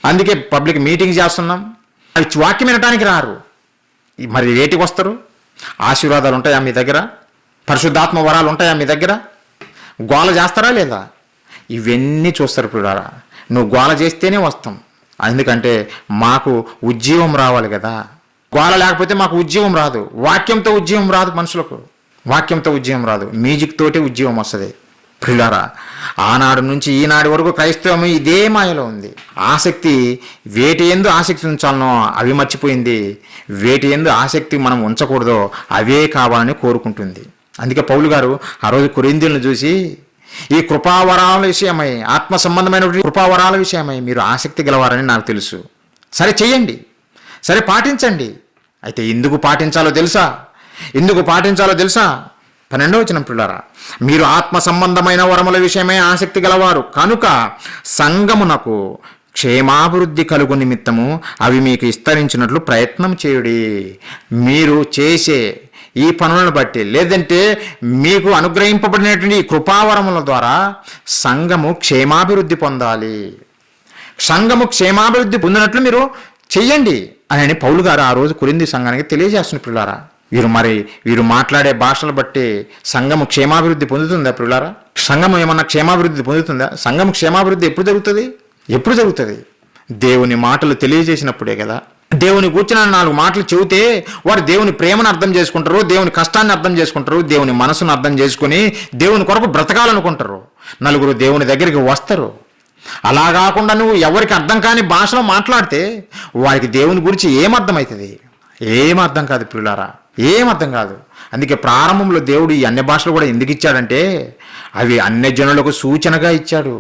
అందుకే పబ్లిక్ మీటింగ్ చేస్తున్నాం. వాక్యం వినటానికి రారు. మరి వేటికి వస్తారు? ఆశీర్వాదాలు ఉంటాయా మీ దగ్గర? పరిశుద్ధాత్మ వరాలు ఉంటాయా మీ దగ్గర? గోల చేస్తారా లేదా? ఇవన్నీ చూస్తారు పిల్లారా. నువ్వు గోల చేస్తేనే వస్తాం. ఎందుకంటే మాకు ఉజ్జీవం రావాలి కదా. గోల లేకపోతే మాకు ఉజ్జీవం రాదు. వాక్యంతో ఉజ్జీవం రాదు మనుషులకు. వాక్యంతో ఉజ్జీవం రాదు, మ్యూజిక్ తోటి ఉజ్జీవం వస్తుంది పిల్లారా. ఆనాడు నుంచి ఈనాడు వరకు క్రైస్తవం ఇదే మాయలో ఉంది. ఆసక్తి, వేటి యందు ఆసక్తి ఉంచాలనో అవి మర్చిపోయింది. వేటి యందు ఆసక్తి మనం ఉంచకూడదో అవే కావాలని కోరుకుంటుంది. అందుకే పౌలు గారు ఆ రోజు కొరింథీయులను చూసి, ఈ కృపావరాల విషయమై, ఆత్మ సంబంధమైన కృపావరాల విషయమై మీరు ఆసక్తి గలవారని నాకు తెలుసు. సరే చెయ్యండి, సరే పాటించండి. అయితే ఎందుకు పాటించాలో తెలుసా? 12వ వచనం పిల్లారా, మీరు ఆత్మ సంబంధమైన వరముల విషయమై ఆసక్తి గలవారు కనుక సంఘమునకు క్షేమాభివృద్ధి కలుగు నిమిత్తము అవి మీకు విస్తరించినట్లు ప్రయత్నం చేయుడి. మీరు చేసే ఈ పనులను బట్టి, లేదంటే మీకు అనుగ్రహింపబడినటువంటి ఈ కృపావరముల ద్వారా సంఘము క్షేమాభివృద్ధి పొందాలి. సంఘము క్షేమాభివృద్ధి పొందినట్లు మీరు చెయ్యండి అని పౌలు గారు ఆ రోజు కొరింథీ సంఘానికి తెలియజేస్తున్న పిల్లారా. వీరు మాట్లాడే భాషలు బట్టి సంఘము క్షేమాభివృద్ధి పొందుతుందా పిల్లారా? సంఘము ఏమన్నా క్షేమాభివృద్ధి పొందుతుందా? సంఘము క్షేమాభివృద్ధి ఎప్పుడు జరుగుతుంది? దేవుని మాటలు తెలియజేసినప్పుడే కదా. దేవుని కూర్చున్న 4 మాటలు చెబితే వారు దేవుని ప్రేమను అర్థం చేసుకుంటారు, దేవుని కష్టాన్ని అర్థం చేసుకుంటారు, దేవుని మనసును అర్థం చేసుకుని దేవుని కొరకు బ్రతకాలనుకుంటారు. నలుగురు దేవుని దగ్గరికి వస్తారు. అలా కాకుండా నువ్వు ఎవరికి అర్థం కాని భాషలో మాట్లాడితే వారికి దేవుని గురించి ఏమర్థమవుతుంది? ఏమర్థం కాదు పిల్లారా, ఏమర్థం కాదు. అందుకే ప్రారంభంలో దేవుడు ఈ అన్య భాషలు కూడా ఎందుకు ఇచ్చాడంటే అవి అన్యజనులకు సూచనగా ఇచ్చాడు,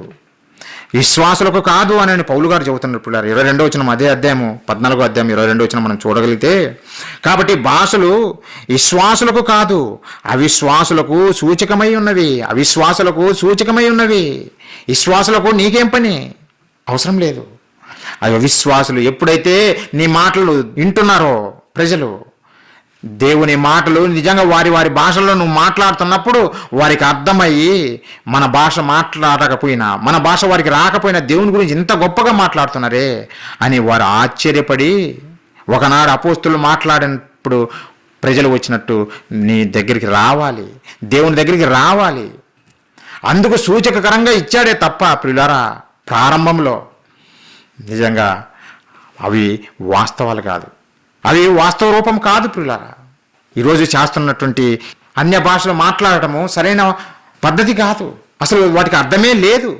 విశ్వాసులకు కాదు అని పౌలు గారు చెబుతున్నారు పిల్లారు. 22వ వచనం, అదే అధ్యాయము 14వ అధ్యాయం 22వ వచనం మనం చూడగలిగితే, కాబట్టి భాషలు విశ్వాసులకు కాదు అవిశ్వాసులకు సూచకమై ఉన్నవి. విశ్వాసులకు నీకేం పని? అవసరం లేదు. అవిశ్వాసులు ఎప్పుడైతే నీ మాటలు వింటున్నారో, ప్రజలు దేవుని మాటలు నిజంగా వారి భాషల్లో నువ్వు మాట్లాడుతున్నప్పుడు వారికి అర్థమయ్యి, మన భాష మాట్లాడకపోయినా, మన భాష వారికి రాకపోయినా దేవుని గురించి ఇంత గొప్పగా మాట్లాడుతున్నారే అని వారు ఆశ్చర్యపడి, ఒకనాడు అపోస్తులు మాట్లాడినప్పుడు ప్రజలు వచ్చినట్టు నీ దగ్గరికి రావాలి, దేవుని దగ్గరికి రావాలి. అందుకు సూచకకరంగా ఇచ్చాడే తప్ప ప్రియులారా, ప్రారంభంలో నిజంగా అవి వాస్తవాలు కాదు, అవి వాస్తవ రూపం కాదు ప్రియులారా. ఈరోజు చేస్తున్నటువంటి అన్య భాషలు మాట్లాడటము సరైన పద్ధతి కాదు, అసలు వాటికి అర్థమే లేదు.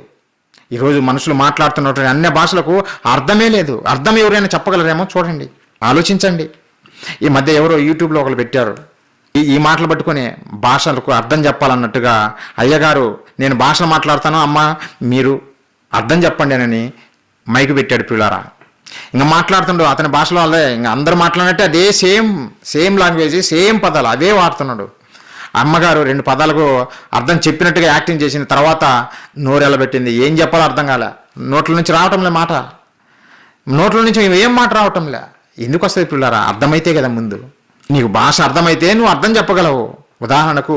ఈరోజు మనుషులు మాట్లాడుతున్నటువంటి అన్య భాషలకు అర్థమే లేదు. అర్థం ఎవరైనా చెప్పగలరేమో చూడండి, ఆలోచించండి. ఈ మధ్య ఎవరో యూట్యూబ్లో ఒకరు పెట్టారు, ఈ మాటలు పట్టుకొని భాషలకు అర్థం చెప్పాలన్నట్టుగా, అయ్యగారు నేను భాషలు మాట్లాడతాను, అమ్మ మీరు అర్థం చెప్పండి అని మైకు పెట్టాడు పిల్లారా. ఇంకా మాట్లాడుతుండు అతని భాషలో అదే, ఇంకా అందరూ మాట్లాడినట్టే అదే సేమ్ లాంగ్వేజ్, సేమ్ పదాలు అవే వాడుతున్నాడు. అమ్మగారు 2 పదాలకు అర్థం చెప్పినట్టుగా యాక్టింగ్ చేసిన తర్వాత నోరెళ్ళబెట్టింది. ఏం చెప్పాలో అర్థం కాలే, నోట్ల నుంచి రావటంలే మాట, నోట్ల నుంచి ఏం మాట రావటంలే. ఎందుకు వస్తుంది పిల్లారా? అర్థమైతే కదా ముందు. నీకు భాష అర్థమైతే నువ్వు అర్థం చెప్పగలవు. ఉదాహరణకు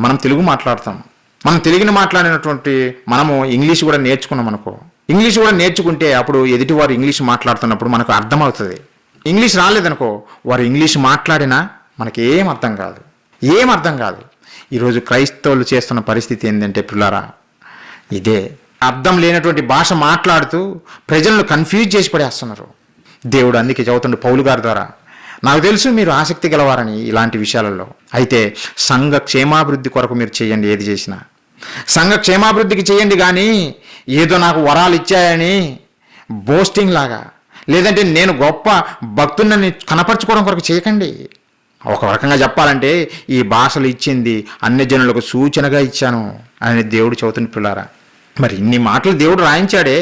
మనం తెలుగు మాట్లాడతాం, మనం తెలుగుని మాట్లాడినటువంటి మనము ఇంగ్లీష్ కూడా నేర్చుకున్నాం అనుకో. ఇంగ్లీష్ కూడా నేర్చుకుంటే అప్పుడు ఎదుటివారు ఇంగ్లీష్ మాట్లాడుతున్నప్పుడు మనకు అర్థమవుతుంది. ఇంగ్లీష్ రాలేదనుకో, వారు ఇంగ్లీష్ మాట్లాడినా మనకి ఏం అర్థం కాదు. ఈరోజు క్రైస్తవులు చేస్తున్న పరిస్థితి ఏంటంటే పిల్లారా, ఇదే అర్థం లేనటువంటి భాష మాట్లాడుతూ ప్రజలను కన్ఫ్యూజ్ చేసి పడేస్తున్నారు. దేవుడు అందుకే చదువుతుండే పౌలు గారి ద్వారా, నాకు తెలుసు మీరు ఆసక్తి గలవారని ఇలాంటి విషయాలలో, అయితే సంఘ క్షేమాభివృద్ధి కొరకు మీరు చేయండి. ఏది చేసినా సంఘ క్షేమాభివృద్ధికి చేయండి, కానీ ఏదో నాకు వరాలు ఇచ్చాయని బోస్టింగ్ లాగా, లేదంటే నేను గొప్ప భక్తుని కనపరచుకోవడం కొరకు చేయకండి. ఒక రకంగా చెప్పాలంటే ఈ భాషలు ఇచ్చింది అన్ని జనులకు సూచనగా ఇచ్చాను అని దేవుడు చదువుతున్న పిల్లారా. మరి ఇన్ని మాటలు దేవుడు రాయించాడే,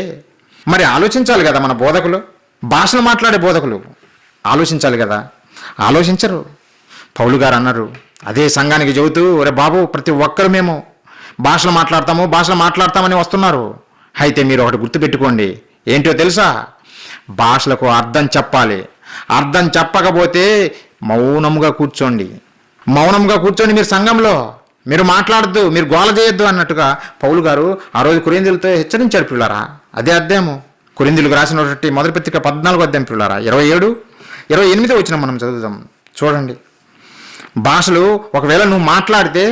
మరి ఆలోచించాలి కదా మన బోధకులు, భాషలు మాట్లాడే బోధకులు ఆలోచించాలి కదా. ఆలోచించరు. పౌలు గారు అన్నారు అదే సంఘానికి చెబుతూ, ఒరే బాబు, ప్రతి ఒక్కరు మేము భాషలు మాట్లాడతామని వస్తున్నారు. అయితే మీరు ఒకటి గుర్తుపెట్టుకోండి, ఏంటో తెలుసా? భాషలకు అర్థం చెప్పాలి. అర్థం చెప్పకపోతే మౌనంగా కూర్చోండి మీరు సంఘంలో, మీరు మాట్లాడద్దు, మీరు గోల చేయొద్దు అన్నట్టుగా పౌలు గారు ఆ రోజు కొరింథీయులతో హెచ్చరించాడు పిల్లారా. అదే అధ్యాయము, కొరింథీయులకు రాసినటువంటి మొదటి పత్రిక 14వ అధ్యాయం పిల్లారా, 27-28 వచ్చిన మనం చదువుదాం. చూడండి, భాషలు ఒకవేళ నువ్వు మాట్లాడితే,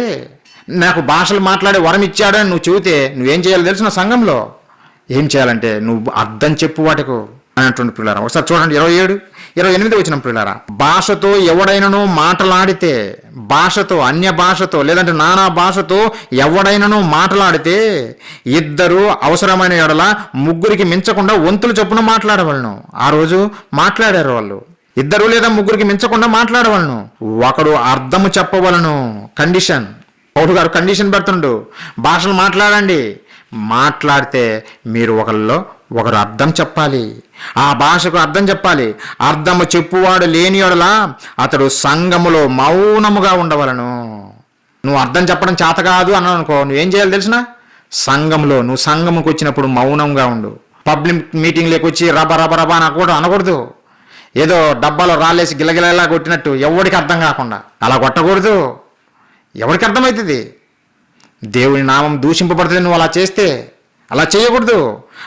నాకు భాషలు మాట్లాడే వరం ఇచ్చాడని నువ్వు చెబితే నువ్వేం చేయాలో తెలిసిన సంఘంలో ఏం చేయాలంటే నువ్వు అర్థం చెప్పు వాటికు అన్నటువంటి పిల్లారా. ఒకసారి చూడండి 27-28 వచ్చిన పిల్లారా, భాషతో ఎవడైనను మాట్లాడితే, భాషతో, అన్య భాషతో లేదంటే నానా భాషతో ఎవడైనను మాట్లాడితే, ఇద్దరు అవసరమైన ఎడల ముగ్గురికి మించకుండా వంతులు చొప్పున మాట్లాడవలను. ఆ రోజు మాట్లాడారు వాళ్ళు, 2 లేదా 3 మించకుండా మాట్లాడవలను. ఒకడు అర్థము చెప్పవలను. కండిషన్, పౌలు గారు కండిషన్ పెడుతుండు, భాషలు మాట్లాడండి, మాట్లాడితే మీరు ఒకరు అర్థం చెప్పాలి, ఆ భాషకు అర్థం చెప్పాలి. అర్థము చెప్పువాడు లేని యెడల అతడు సంఘములో మౌనముగా ఉండవలను. నువ్వు అర్థం చెప్పడం చేత కాదు అన్నావు అనుకో, నువ్వేం చేయాలి తెలిసిన? సంఘంలో, నువ్వు సంఘముకు వచ్చినప్పుడు మౌనంగా ఉండు. పబ్లిక్ మీటింగ్లోకి వచ్చి రబా అనకూడదు. ఏదో డబ్బాలో రాళ్ళేసి గిలగిలలా కొట్టినట్టు ఎవరికి అర్థం కాకుండా అలా కొట్టకూడదు. ఎవరికి అర్థమవుతుంది? దేవుని నామం దూషింపబడుతుంది నువ్వు అలా చేస్తే. అలా చేయకూడదు.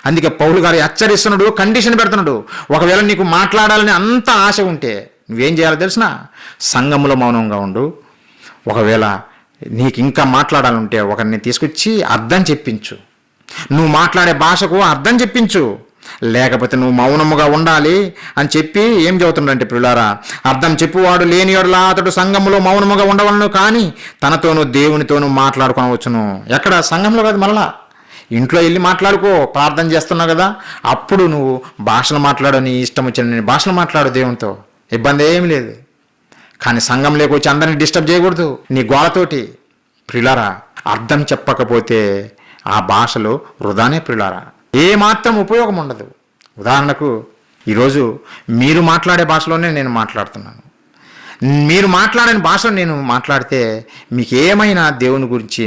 అందుకే పౌలు గారు హెచ్చరిస్తున్నాడు, కండిషన్ పెడుతున్నాడు. ఒకవేళ నీకు మాట్లాడాలని అంత ఆశ ఉంటే నువ్వేం చేయాలో తెలిసిన? సంఘంలో మౌనంగా ఉండు. ఒకవేళ నీకు ఇంకా మాట్లాడాలంటే ఒకరిని తీసుకొచ్చి అర్థం చెప్పించు. నువ్వు మాట్లాడే భాషకు అర్థం చెప్పించు. లేకపోతే నువ్వు మౌనముగా ఉండాలి అని చెప్పి ఏం చెబుతుండంటే పిల్లారా, అర్థం చెప్పువాడు లేని యెడల అతడు సంఘములో మౌనముగా ఉండవలను, కానీ తనతోనూ దేవునితోనూ మాట్లాడుకోవచ్చును. ఎక్కడ? సంఘంలో కాదు, మళ్ళా ఇంట్లో వెళ్ళి మాట్లాడుకో. ప్రార్థన చేస్తున్నావు కదా, అప్పుడు నువ్వు భాషలు మాట్లాడు, నీ ఇష్టం వచ్చిన భాషలు మాట్లాడు దేవునితో, ఇబ్బంది ఏమి లేదు. కానీ సంఘంలోకి వచ్చి అందరినీ డిస్టర్బ్ చేయకూడదు నీ గోలతోటి. ప్రిలారా, అర్థం చెప్పకపోతే ఆ భాషలు వృధానే ప్రిలారా, ఏమాత్రం ఉపయోగం ఉండదు. ఉదాహరణకు ఈరోజు మీరు మాట్లాడే భాషలోనే నేను మాట్లాడుతున్నాను, మీరు మాట్లాడని భాషలో నేను మాట్లాడితే మీకు ఏమైనా దేవుని గురించి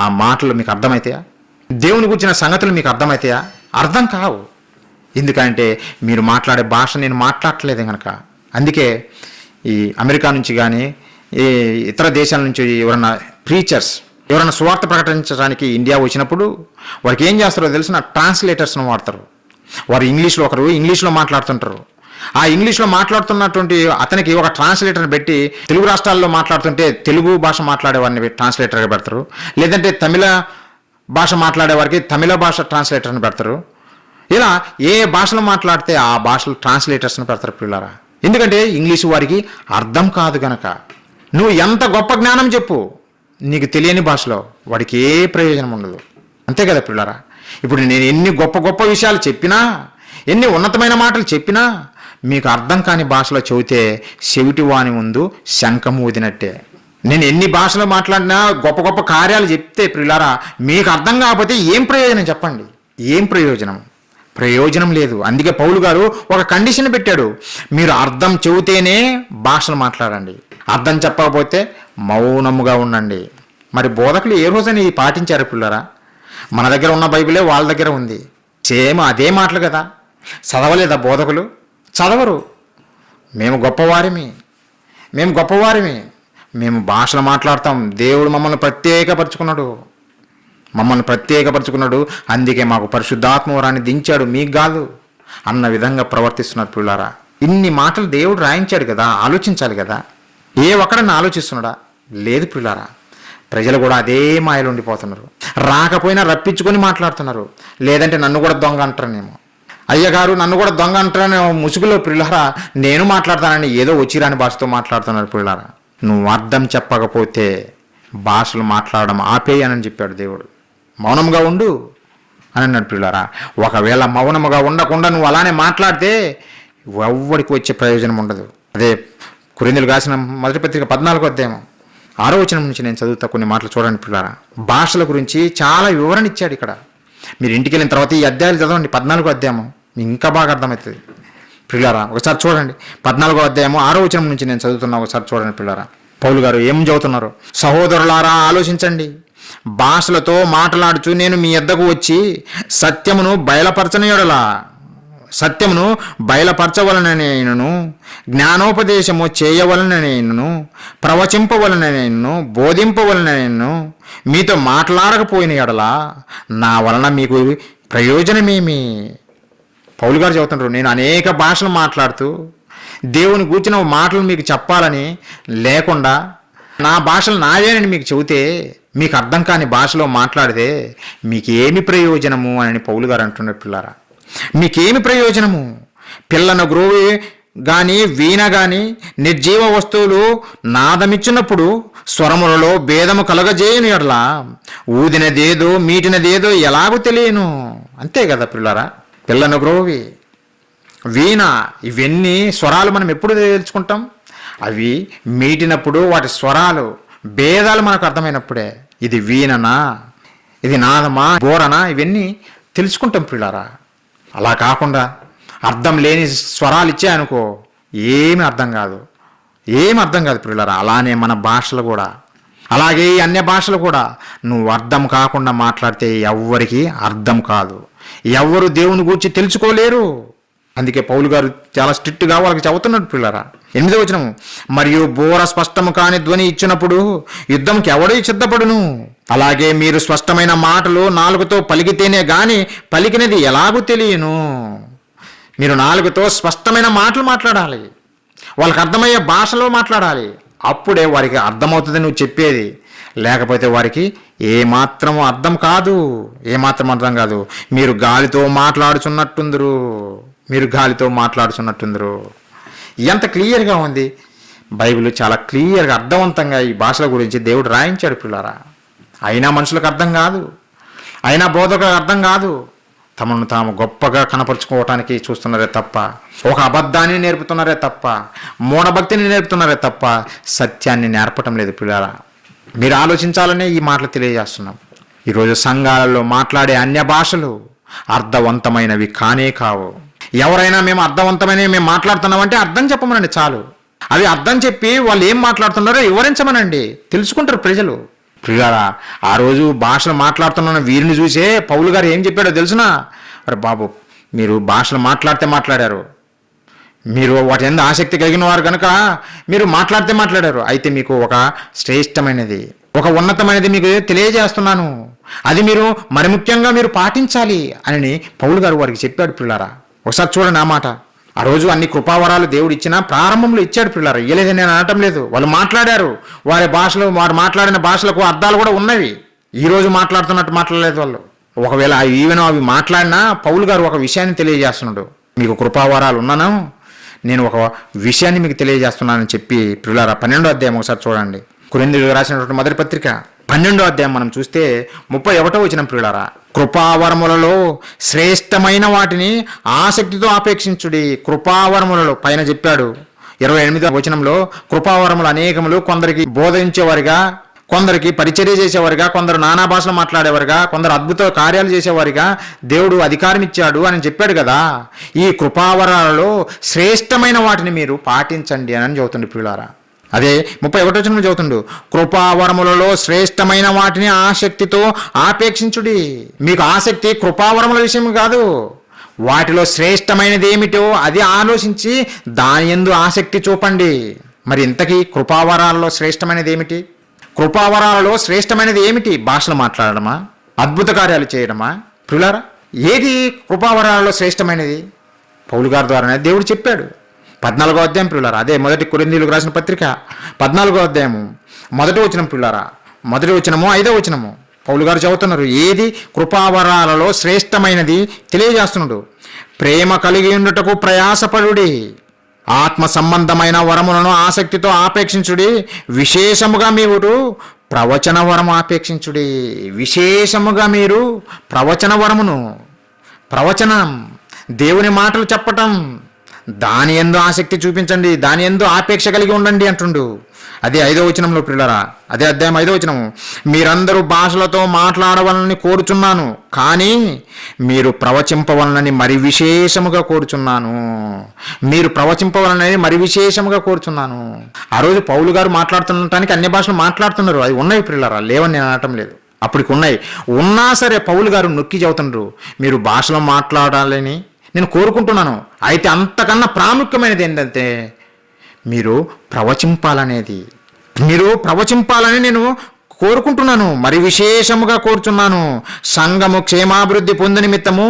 ఆ మాటలు మీకు అర్థమవుతాయా? దేవుని గురించిన సంగతులు మీకు అర్థమవుతాయా? అర్థం కావు. ఎందుకంటే మీరు మాట్లాడే భాష నేను మాట్లాడట్లేదు కనుక. అందుకే ఈ అమెరికా నుంచి కానీ ఈ ఇతర దేశాల నుంచి ఎవరన్నా ప్రీచర్స్ ఎవరైనా సువార్త ప్రకటించడానికి ఇండియా వచ్చినప్పుడు వారికి ఏం చేస్తారో తెలిసిన? ట్రాన్స్లేటర్స్ను వాడతారు. వారు ఒకరు ఇంగ్లీష్లో మాట్లాడుతుంటారు. ఆ ఇంగ్లీష్లో మాట్లాడుతున్నటువంటి అతనికి ఒక ట్రాన్స్లేటర్ని పెట్టి, తెలుగు రాష్ట్రాల్లో మాట్లాడుతుంటే తెలుగు భాష మాట్లాడే వారిని ట్రాన్స్లేటర్గా పెడతారు, లేదంటే తమిళ భాష మాట్లాడే వారికి తమిళ భాష ట్రాన్స్లేటర్ని పెడతారు. ఇలా ఏ భాషలో మాట్లాడితే ఆ భాషలు ట్రాన్స్లేటర్స్ని పెడతారు పిల్లరా. ఎందుకంటే ఇంగ్లీషు వారికి అర్థం కాదు గనక. నువ్వు ఎంత గొప్ప జ్ఞానం చెప్పు, నీకు తెలియని భాషలో వాడికి ఏ ప్రయోజనం ఉండదు. అంతే కదా పిల్లరా. ఇప్పుడు నేను ఎన్ని గొప్ప గొప్ప విషయాలు చెప్పినా, ఎన్ని ఉన్నతమైన మాటలు చెప్పినా మీకు అర్థం కాని భాషలో చెబితే చెవిటి వాని ముందు శంఖం ఊదినట్టే. నేను ఎన్ని భాషలు మాట్లాడినా, గొప్ప గొప్ప కార్యాలు చెప్తే ప్రియులారా, మీకు అర్థం కాకపోతే ఏం ప్రయోజనం చెప్పండి? ఏం ప్రయోజనం? ప్రయోజనం లేదు. అందుకే పౌలు గారు ఒక కండిషన్ పెట్టాడు, మీరు అర్థం చెబితేనే భాషలు మాట్లాడండి, అర్థం చెప్పకపోతే మౌనముగా ఉండండి. మరి బోధకులు ఏ రోజైనా ఇది పాటించారు పిల్లరా? మన దగ్గర ఉన్న బైబిలే వాళ్ళ దగ్గర ఉంది, సేమ్ అదే మాటలు కదా. చదవలేదా బోధకులు? చదవరు. మేము గొప్పవారిమి, మేము భాషలు మాట్లాడతాం, దేవుడు మమ్మల్ని ప్రత్యేకపరుచుకున్నాడు, అందుకే మాకు పరిశుద్ధాత్మ వరాన్ని దించాడు, మీకు కాదు అన్న విధంగా ప్రవర్తిస్తున్నారు పిల్లారా. ఇన్ని మాటలు దేవుడు రాయించాడు కదా, ఆలోచించాలి కదా. ఏ ఒక్కడన్నా ఆలోచిస్తున్నాడా? లేదు పిల్లారా. ప్రజలు కూడా అదే మాయలు ఉండిపోతున్నారు. రాకపోయినా రప్పించుకొని మాట్లాడుతున్నారు. లేదంటే నన్ను కూడా దొంగ అంటారేమో, అయ్యగారు నన్ను కూడా దొంగ అంటారని ముసుగులో పిల్లారా నేను మాట్లాడతానని ఏదో వచ్చిరాని భాషతో మాట్లాడుతున్నారు పిల్లారా. నువ్వు అర్థం చెప్పకపోతే భాషలు మాట్లాడడం ఆపేయనని చెప్పాడు దేవుడు. మౌనంగా ఉండు అని అన్నాడు పిల్లారా. ఒకవేళ మౌనముగా ఉండకుండా నువ్వు అలానే మాట్లాడితే ఎవ్వడికి వచ్చే ప్రయోజనం ఉండదు. అదే కొరింథీయులకు రాసిన మొదటి పత్రిక 14వ అధ్యాయం 6వ వచనం నుంచి నేను చదువుతా కొన్ని మాటలు చూడండి పిల్లారా. భాషల గురించి చాలా వివరణ ఇచ్చాడు ఇక్కడ. మీరు ఇంటికి వెళ్ళిన తర్వాత ఈ అధ్యాయాలు చదవండి. 14వ అధ్యాయం మీకు ఇంకా బాగా అర్థమవుతుంది పిల్లారా. ఒకసారి చూడండి 14వ అధ్యాయం 6వ వచనం నుంచి నేను చదువుతున్నా, ఒకసారి చూడండి పిల్లారా. పౌలు గారు ఏం చదువుతున్నారు? సహోదరులారా ఆలోచించండి, భాషలతో మాట్లాడుచు నేను మీ యొద్దకు వచ్చి సత్యమును బయలుపరచవలననేను, జ్ఞానోపదేశము చేయవలననేను, ప్రవచింపవలననేను, బోధింపవలననేను మీతో మాట్లాడకపోయిన ఎడల నా వలన మీకు ప్రయోజనమేమి? పౌలు గారు చెబుతున్నారు, నేను అనేక భాషలు మాట్లాడుతూ దేవుని గూర్చిన మాటలు మీకు చెప్పాలని లేకుండా నా భాషలు నావేనని మీకు చెబితే మీకు అర్థం కాని భాషలో మాట్లాడితే మీకేమి ప్రయోజనము అని పౌలు గారు అంటున్నారు పిల్లారా. మీకేమి ప్రయోజనము? పిల్లను గ్రోవి కానీ వీణ కానీ నిర్జీవ వస్తువులు నాదమిచ్చినప్పుడు స్వరములలో భేదము కలగజేయని ఎడలా ఊదినదేదో మీటినదేదో ఎలాగూ తెలియను. అంతే కదా పిల్లారా. పిల్లను గ్రోవి, వీణ, ఇవన్నీ స్వరాలు మనం ఎప్పుడు తెలుసుకుంటాం? అవి మీటినప్పుడు వాటి స్వరాలు భేదాలు మనకు అర్థమైనప్పుడే ఇది వీణనా, ఇది నాదమా, బోరనా, ఇవన్నీ తెలుసుకుంటాం పిల్లారా. అలా కాకుండా అర్థం లేని స్వరాలు ఇచ్చాయనుకో ఏమి అర్థం కాదు పిల్లారా. అలానే మన భాషలు కూడా, అలాగే ఈ అన్య భాషలు కూడా నువ్వు అర్థం కాకుండా మాట్లాడితే ఎవ్వరికి అర్థం కాదు, ఎవ్వరు దేవుని గురించి తెలుసుకోలేరు. అందుకే పౌలు గారు చాలా స్ట్రిక్ట్గా వాళ్ళకి చెబుతున్నాడు పిల్లారా. 8వ వచనం, మరియు బోర స్పష్టము కాని ధ్వని ఇచ్చినప్పుడు యుద్ధంకి ఎవడో సిద్ధపడును. అలాగే మీరు స్పష్టమైన మాటలు నాలుగుతో పలికితేనే గాని పలికినది ఎలాగూ తెలియను. మీరు నాలుగుతో స్పష్టమైన మాటలు మాట్లాడాలి, వాళ్ళకి అర్థమయ్యే భాషలో మాట్లాడాలి. అప్పుడే వారికి అర్థమవుతుంది నువ్వు చెప్పేది. లేకపోతే వారికి ఏమాత్రం అర్థం కాదు. మీరు గాలితో మాట్లాడుచున్నట్టుందరు. ఎంత క్లియర్గా ఉంది బైబిల్. చాలా క్లియర్గా అర్థవంతంగా ఈ భాషల గురించి దేవుడు రాయించాడు పిల్లారా. అయినా మనుషులకు అర్థం కాదు, అయినా బోధకులకు అర్థం కాదు. తమను తాము గొప్పగా కనపరుచుకోవటానికి చూస్తున్నారే తప్ప, ఒక అబద్ధాన్ని నేర్పుతున్నారే తప్ప, మూఢభక్తిని నేర్పుతున్నారే తప్ప సత్యాన్ని నేర్పటం లేదు పిల్లారా. మీరు ఆలోచించాలనే ఈ మాటలు తెలియజేస్తున్నాం. ఈరోజు సంఘాలలో మాట్లాడే అన్య భాషలు అర్థవంతమైనవి కానే కావు. ఎవరైనా మేము మాట్లాడుతున్నామంటే అర్థం చెప్పమనండి చాలు. అవి అర్థం చెప్పి వాళ్ళు ఏం మాట్లాడుతున్నారో వివరించమనండి, తెలుసుకుంటారు ప్రజలు. పిల్లారా, ఆ రోజు భాషలు మాట్లాడుతున్న వీరిని చూసే పౌలు గారు ఏం చెప్పాడో తెలుసునా? అరే బాబు, మీరు భాషలు మాట్లాడారు, మీరు వాటి ఎంత ఆసక్తి కలిగిన వారు కనుక మీరు మాట్లాడారు. అయితే మీకు ఒక శ్రేష్టమైనది, ఒక ఉన్నతమైనది మీకు తెలియజేస్తున్నాను, అది మీరు మరి ముఖ్యంగా మీరు పాటించాలి అని పౌలు గారు వారికి చెప్పాడు పిల్లారా. ఒకసారి చూడండి ఆ మాట. ఆ రోజు అన్ని కృపావరాలు దేవుడు ఇచ్చినా ప్రారంభంలో ఇచ్చాడు పిల్లారా, ఇయ్యలేదని నేను అనటం లేదు. వాళ్ళు మాట్లాడారు, వారు మాట్లాడిన భాషలకు అర్థాలు కూడా ఉన్నవి. ఈరోజు మాట్లాడుతున్నట్టు మాట్లాడలేదు వాళ్ళు. ఒకవేళ ఈవెన్ అవి మాట్లాడినా పౌలు గారు ఒక విషయాన్ని తెలియజేస్తున్నాడు. మీకు కృపావరాలు ఉన్నాను, నేను ఒక విషయాన్ని మీకు తెలియజేస్తున్నానని చెప్పి పిల్లారా 12వ అధ్యాయం ఒకసారి చూడండి. కొరింథీయులకు రాసినటువంటి మొదటి పత్రిక 12వ అధ్యాయం మనం చూస్తే 31వ వచనం పిల్లారా, కృపావరములలో శ్రేష్టమైన వాటిని ఆసక్తితో ఆపేక్షించుడి. కృపావరములలో పైన చెప్పాడు 28వ వచనంలో, కృపావరములు అనేకములు, కొందరికి బోధించేవారిగా, కొందరికి పరిచర్య చేసేవారుగా, కొందరు నానా భాషలు మాట్లాడేవారుగా, కొందరు అద్భుత కార్యాలు చేసేవారుగా దేవుడు అధికారం ఇచ్చాడు అని చెప్పాడు కదా. ఈ కృపావరాలలో శ్రేష్టమైన వాటిని మీరు పాటించండి అని చెబుతుండే ప్రియులారా. అదే 31వ వచనంలో చెబుతుండు, కృపావరములలో శ్రేష్టమైన వాటిని ఆసక్తితో ఆపేక్షించుడి. మీకు ఆసక్తి కృపావరముల విషయం కాదు, వాటిలో శ్రేష్టమైనది ఏమిటో అది ఆలోచించి దాని యందు ఆసక్తి చూపండి. మరి ఇంతకీ కృపావరాలలో శ్రేష్టమైనది ఏమిటి? కృపావరాలలో శ్రేష్టమైనది ఏమిటి? భాషలు మాట్లాడడమా? అద్భుత కార్యాలు చేయడమా? ప్రియులారా, ఏది కృపావరాలలో శ్రేష్టమైనది? పౌలు గారి ద్వారానే దేవుడు చెప్పాడు. 14వ అధ్యాయం ప్రియులారా, అదే 1 కొరింథీయులకు రాసిన పత్రిక 14వ అధ్యాయము 1వ వచనం ప్రియులారా, 1వ వచనము 5వ వచనము పౌలు గారు చెబుతున్నారు ఏది కృపావరాలలో శ్రేష్టమైనది తెలియజేస్తున్నాడు. ప్రేమ కలిగి ఉండుటకు ప్రయాసపడుడి, ఆత్మ సంబంధమైన వరములను ఆసక్తితో ఆపేక్షించుడి, విశేషముగా మీరు ప్రవచన వరము ఆపేక్షించుడి. విశేషముగా మీరు ప్రవచన వరమును, ప్రవచనం దేవుని మాటలు చెప్పటం, దాని యందు ఆసక్తి చూపించండి, దాని యందు ఆపేక్ష కలిగి ఉండండి అంటుండు. అదే 5వ వచనంలో ప్రియులారా, అదే అధ్యాయం 5వ వచనము, మీరందరూ భాషలతో మాట్లాడవలనని కోరుచున్నాను, కానీ మీరు ప్రవచింపవలనని మరి విశేషముగా కోరుచున్నాను. మీరు ప్రవచింపవలనని మరి విశేషముగా కోరుచున్నాను. ఆ రోజు పౌలు గారు మాట్లాడుతుండటానికి అన్ని భాషలు మాట్లాడుతున్నారు, అది ఉన్నాయి ప్రియులారా, లేవని నేను అనటం లేదు, అప్పటికి ఉన్నాయి. ఉన్నా సరే పౌలు గారు నొక్కి చెబుతున్నారు మీరు భాషలో మాట్లాడాలని నేను కోరుకుంటున్నాను, అయితే అంతకన్నా ప్రాముఖ్యమైనది ఏంటంటే మీరు ప్రవచింపాలనేది, మీరు ప్రవచింపాలని నేను కోరుకుంటున్నాను, మరి విశేషముగా కోరుచున్నాను. సంఘము క్షేమాభివృద్ధి పొంది నిమిత్తము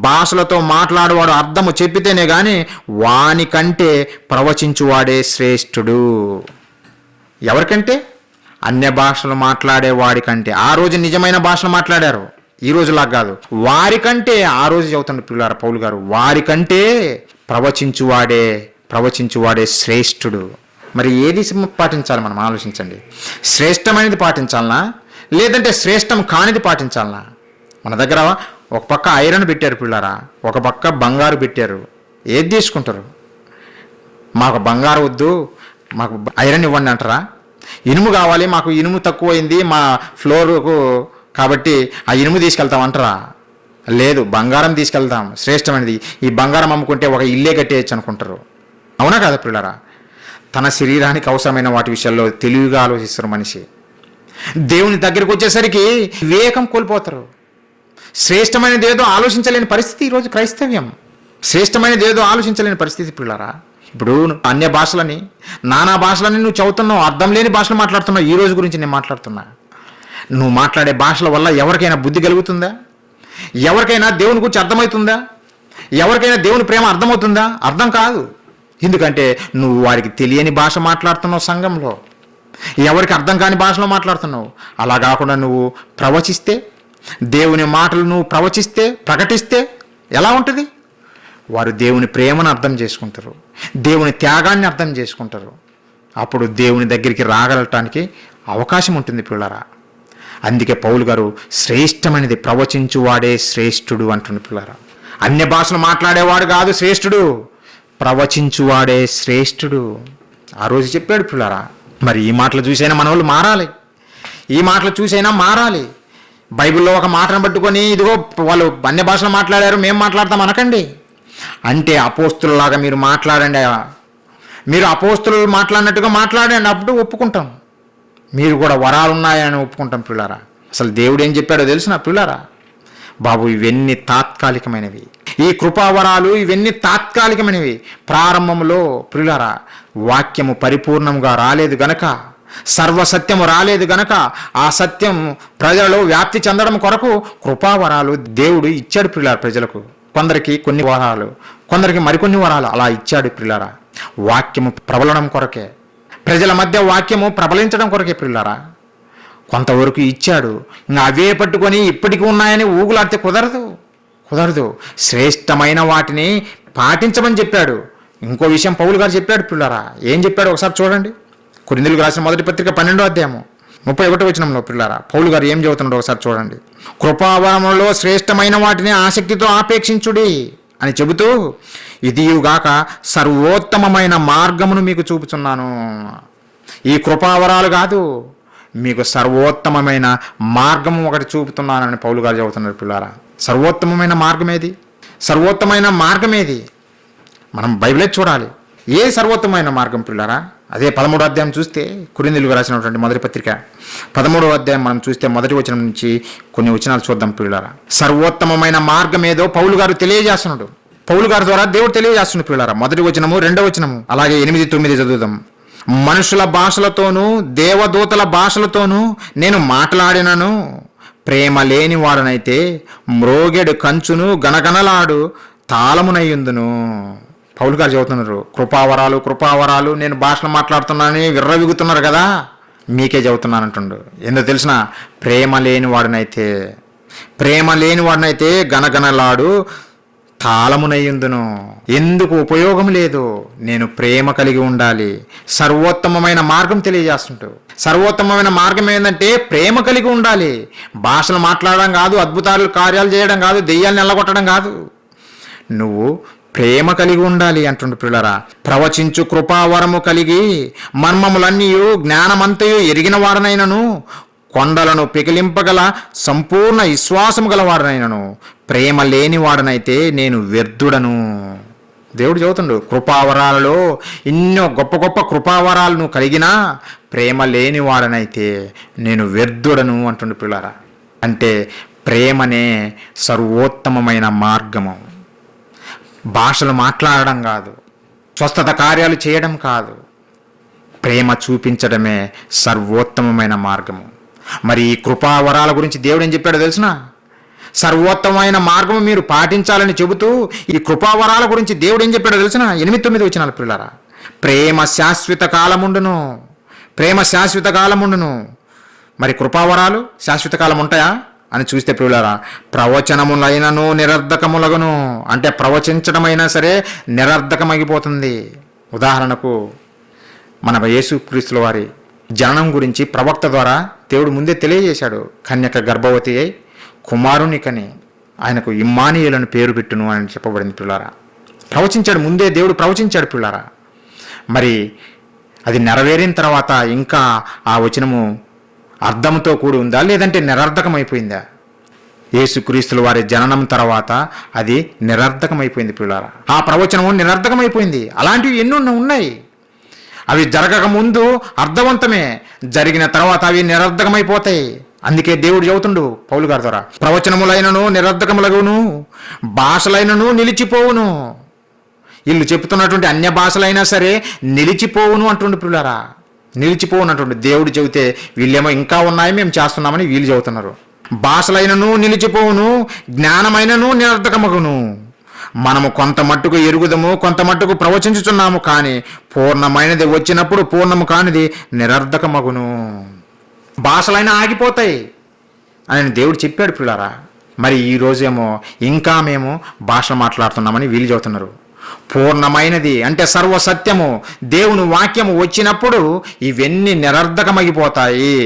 భాషలతో మాట్లాడువాడు అర్థము చెప్పితేనే గాని వాని కంటే ప్రవచించువాడే శ్రేష్ఠుడు. ఎవరికంటే? అన్య భాషలు మాట్లాడే వాడి కంటే. ఆ రోజు నిజమైన భాషలు మాట్లాడారు, ఈ రోజులా కాదు. వారికంటే, ఆ రోజు చెబుతుండే పిల్లారు పౌలు గారు, వారికంటే ప్రవచించువాడే శ్రేష్ఠుడు. మరి ఏది పాటించాలి మనం ఆలోచించండి. శ్రేష్టమైనది పాటించాలనా, లేదంటే శ్రేష్టం కానిది పాటించాలనా? మన దగ్గర ఒక పక్క ఐరన్ పెట్టారు పిల్లారా, ఒక పక్క బంగారు పెట్టారు. ఏది తీసుకుంటారు? మాకు బంగారు వద్దు, మాకు ఐరన్ ఇవ్వండి అంటారా? ఇనుము కావాలి, మాకు ఇనుము తక్కువైంది మా ఫ్లోర్కు కాబట్టి ఆ ఇనుము తీసుకెళ్తామంటారా? లేదు, బంగారం తీసుకెళ్తాం, శ్రేష్టమైనది. ఈ బంగారం అమ్ముకుంటే ఒక ఇల్లే కట్టేయచ్చు అనుకుంటారు. అవునా కాదా పిల్లరా? తన శరీరానికి అవసరమైన వాటి విషయాల్లో తెలివిగా ఆలోచిస్తారు మనిషి. దేవుని దగ్గరికి వచ్చేసరికి వివేకం కోల్పోతారు. శ్రేష్టమైనది ఏదో ఆలోచించలేని పరిస్థితి ఈరోజు క్రైస్తవ్యం. శ్రేష్టమైనది ఏదో ఆలోచించలేని పరిస్థితి పిల్లరా. ఇప్పుడు అన్య భాషలని, నానా భాషలని నువ్వు చదువుతున్నావు, అర్థం లేని భాషలు మాట్లాడుతున్నావు. ఈ రోజు గురించి నేను మాట్లాడుతున్నా. నువ్వు మాట్లాడే భాషల వల్ల ఎవరికైనా బుద్ధి కలుగుతుందా? ఎవరికైనా దేవుని గురించి అర్థమవుతుందా? ఎవరికైనా దేవుని ప్రేమ అర్థమవుతుందా? అర్థం కాదు. ఎందుకంటే నువ్వు వారికి తెలియని భాష మాట్లాడుతున్నావు, సంఘంలో ఎవరికి అర్థం కాని భాషలో మాట్లాడుతున్నావు. అలా కాకుండా నువ్వు ప్రవచిస్తే, దేవుని మాటలు నువ్వు ప్రవచిస్తే, ప్రకటిస్తే ఎలా ఉంటుంది? వారు దేవుని ప్రేమను అర్థం చేసుకుంటారు, దేవుని త్యాగాన్ని అర్థం చేసుకుంటారు. అప్పుడు దేవుని దగ్గరికి రాగలటానికి అవకాశం ఉంటుంది పిల్లరా. అందుకే పౌలు గారు శ్రేష్టమైనది ప్రవచించువాడే శ్రేష్ఠుడు అంటున్న పిల్లరా. అన్య భాషలు మాట్లాడేవాడు కాదు శ్రేష్ఠుడు, ప్రవచించువాడే శ్రేష్ఠుడు. ఆ రోజు చెప్పాడు పిల్లరా. మరి ఈ మాటలు చూసైనా మన వాళ్ళు మారాలి, ఈ మాటలు చూసైనా మారాలి. బైబిల్లో ఒక మాటను పట్టుకొని ఇదిగో వాళ్ళు అన్య భాషలు మాట్లాడారు మేము మాట్లాడతాం అనకండి. అంటే అపోస్తులలాగా మీరు మాట్లాడండి, మీరు అపోస్తులు మాట్లాడినట్టుగా మాట్లాడండి, అప్పుడు ఒప్పుకుంటాం. మీరు కూడా వరాలు ఉన్నాయని ఒప్పుకుంటాం పిల్లారా. అసలు దేవుడు ఏం చెప్పాడో తెలిసిన పిల్లారా? బాబు, ఇవన్నీ తాత్కాలికమైనవి. ఈ కృపావరాలు ఇవన్నీ తాత్కాలికమైనవి. ప్రారంభంలో పిల్లారా వాక్యము పరిపూర్ణంగా రాలేదు గనక, సర్వసత్యము రాలేదు గనక, ఆ సత్యం ప్రజలలో వ్యాప్తి చెందడం కొరకు కృపావరాలు దేవుడు ఇచ్చాడు పిల్లారా. ప్రజలకు కొందరికి కొన్ని వరాలు, కొందరికి మరికొన్ని వరాలు అలా ఇచ్చాడు పిల్లారా. వాక్యము ప్రబలడం కొరకే, ప్రజల మధ్య వాక్యము ప్రబలించడం కొరకే పిల్లారా. కొంతవరకు ఇచ్చాడు. ఇంకా అవే పట్టుకొని ఇప్పటికీ ఉన్నాయని ఊగులాడితే కుదరదు. శ్రేష్టమైన వాటిని పాటించమని చెప్పాడు. ఇంకో విషయం పౌలు గారు చెప్పాడు పిల్లారా. ఏం చెప్పాడు ఒకసారి చూడండి. కొరింథీయులకు రాసిన 1వ పత్రిక 12వ అధ్యాయము 31వ వచనంలో పిల్లారా పౌలు గారు ఏం చెబుతున్నాడో ఒకసారి చూడండి. కృపావరములో శ్రేష్టమైన వాటిని ఆసక్తితో ఆపేక్షించుడి అని చెబుతూ, ఇదియుగాక సర్వోత్తమమైన మార్గమును మీకు చూపుచున్నాను. ఈ కృపావరాలు కాదు, మీకు సర్వోత్తమమైన మార్గం ఒకటి చూపుతున్నానని పౌలు గారు చెబుతున్నారు పిల్లారా. సర్వోత్తమమైన మార్గం ఏది? సర్వోత్తమైన మార్గం ఏది? మనం బైబిలే చూడాలి. ఏ సర్వోత్తమైన మార్గం పిల్లారా? అదే 13వ అధ్యాయం చూస్తే, కొరింథీయులకు రాసినటువంటి మొదటి పత్రిక 13వ అధ్యాయం మనం చూస్తే మొదటి వచనం నుంచి కొన్ని వచనాలు చూద్దాం పిల్లారా. సర్వోత్తమమైన మార్గం ఏదో పౌలు గారు తెలియజేస్తున్నాడు. పౌలు గారి ద్వారా దేవుడు తెలియజేస్తున్నాడు పిల్లారా. మొదటి వచనము, 2వ వచనము, అలాగే 8, 9 చదువుదాం. మనుషుల భాషలతోనూ దేవదూతల భాషలతోనూ నేను మాట్లాడినను, ప్రేమ లేని వాడనైతే మ్రోగెడు కంచును గనగనలాడు తాళమునయ్యుందును. పౌలు గారు చెబుతున్నారు, కృపావరాలు కృపావరాలు, నేను భాషలు మాట్లాడుతున్నానని విర్రవిగుతున్నారు కదా, మీకే చెబుతున్నానంటుండు. ఎందుకు తెలిసిన? ప్రేమ లేని వాడినైతే గనగనలాడు తాళమునయ్యుందును. ఎందుకు ఉపయోగం లేదు? నేను ప్రేమ కలిగి ఉండాలి. సర్వోత్తమమైన మార్గం తెలియజేస్తుంటూ, సర్వోత్తమమైన మార్గం ఏంటంటే ప్రేమ కలిగి ఉండాలి. భాషలు మాట్లాడడం కాదు, అద్భుతాలు కార్యాలు చేయడం కాదు, దెయ్యాలను ఎల్లగొట్టడం కాదు, నువ్వు ప్రేమ కలిగి ఉండాలి అంటుండు పిల్లరా. ప్రవచించు కృపావరము కలిగి మర్మములన్నీయు జ్ఞానమంతయు ఎరిగిన వాడనైనను, కొండలను పికిలింపగల సంపూర్ణ విశ్వాసము గలవాడనైనను, ప్రేమ లేని వాడనైతే నేను వ్యర్థుడను. దేవుడు చెబుతుండు, కృపావరాలలో ఎన్నో గొప్ప గొప్ప కృపావరాలను కలిగినా ప్రేమ లేని వాడనైతే నేను వ్యర్థుడను అంటుండు పిల్లరా. అంటే ప్రేమనే సర్వోత్తమమైన మార్గము. భాషలు మాట్లాడడం కాదు, స్వస్థత కార్యాలు చేయడం కాదు, ప్రేమ చూపించడమే సర్వోత్తమమైన మార్గము. మరి ఈ కృపావరాల గురించి దేవుడు ఏం చెప్పాడో తెలిసిన? సర్వోత్తమైన మార్గము మీరు పాటించాలని చెబుతూ ఈ కృపావరాల గురించి దేవుడు ఏం చెప్పాడో తెలిసిన? 8, 9 వచనాలు పిల్లరా. ప్రేమ శాశ్వత కాలముండును. మరి కృపావరాలు శాశ్వత కాలం ఉంటాయా అని చూస్తే ప్రియులారా, ప్రవచనములైనను నిరర్ధకములగును. అంటే ప్రవచించడమైనా సరే నిరర్ధకమైపోతుంది. ఉదాహరణకు మన యేసుక్రీస్తుల వారి జననం గురించి ప్రవక్త ద్వారా దేవుడు ముందే తెలియజేశాడు. కన్యక గర్భవతి అయి కుమారుని కని ఆయనకు ఇమ్మానుయేలును పేరు పెట్టును అని చెప్పబడింది పిల్లారా. ప్రవచించాడు, ముందే దేవుడు ప్రవచించాడు పిల్లారా. మరి అది నెరవేరిన తర్వాత ఇంకా ఆ వచనము అర్థంతో కూడి ఉందా, లేదంటే నిరర్ధకమైపోయిందా? యేసుక్రీస్తుల వారి జననం తర్వాత అది నిరర్ధకమైపోయింది పిల్లారా. ఆ ప్రవచనము నిరర్ధకమైపోయింది. అలాంటివి ఎన్నో ఉన్నాయి. అవి జరగక ముందు అర్థవంతమే, జరిగిన తర్వాత అవి నిరర్ధకమైపోతాయి. అందుకే దేవుడు చెబుతుండు పౌలు గారి ద్వారా, ప్రవచనములైనను నిరర్ధకములగును, భాషలైనను నిలిచిపోవును. వీళ్ళు చెప్తున్నటువంటి అన్య భాషలైనా సరే నిలిచిపోవును అంటుండు పిల్లారా. నిలిచిపోవును అంటుండు. దేవుడు చెబితే వీళ్ళేమో ఇంకా ఉన్నాయి, మేము చేస్తున్నామని వీళ్ళు చెబుతున్నారు. భాషలైనను నిలిచిపోవును, జ్ఞానమైనను నిరర్ధకమగును. మనము కొంత మట్టుకు ఎరుగుదము, కొంత మట్టుకు ప్రవచించుచున్నాము, కానీ పూర్ణమైనది వచ్చినప్పుడు పూర్ణము కానిది నిరర్ధకమగును. భాషలైనా ఆగిపోతాయి అని దేవుడు చెప్పాడు పిల్లారా. మరి ఈరోజేమో ఇంకా మేము భాష మాట్లాడుతున్నామని వీళ్ళు చెబుతున్నారు. పూర్ణమైనది అంటే సర్వసత్యము దేవుని వాక్యము వచ్చినప్పుడు ఇవన్నీ నిరర్ధకమైపోతాయి.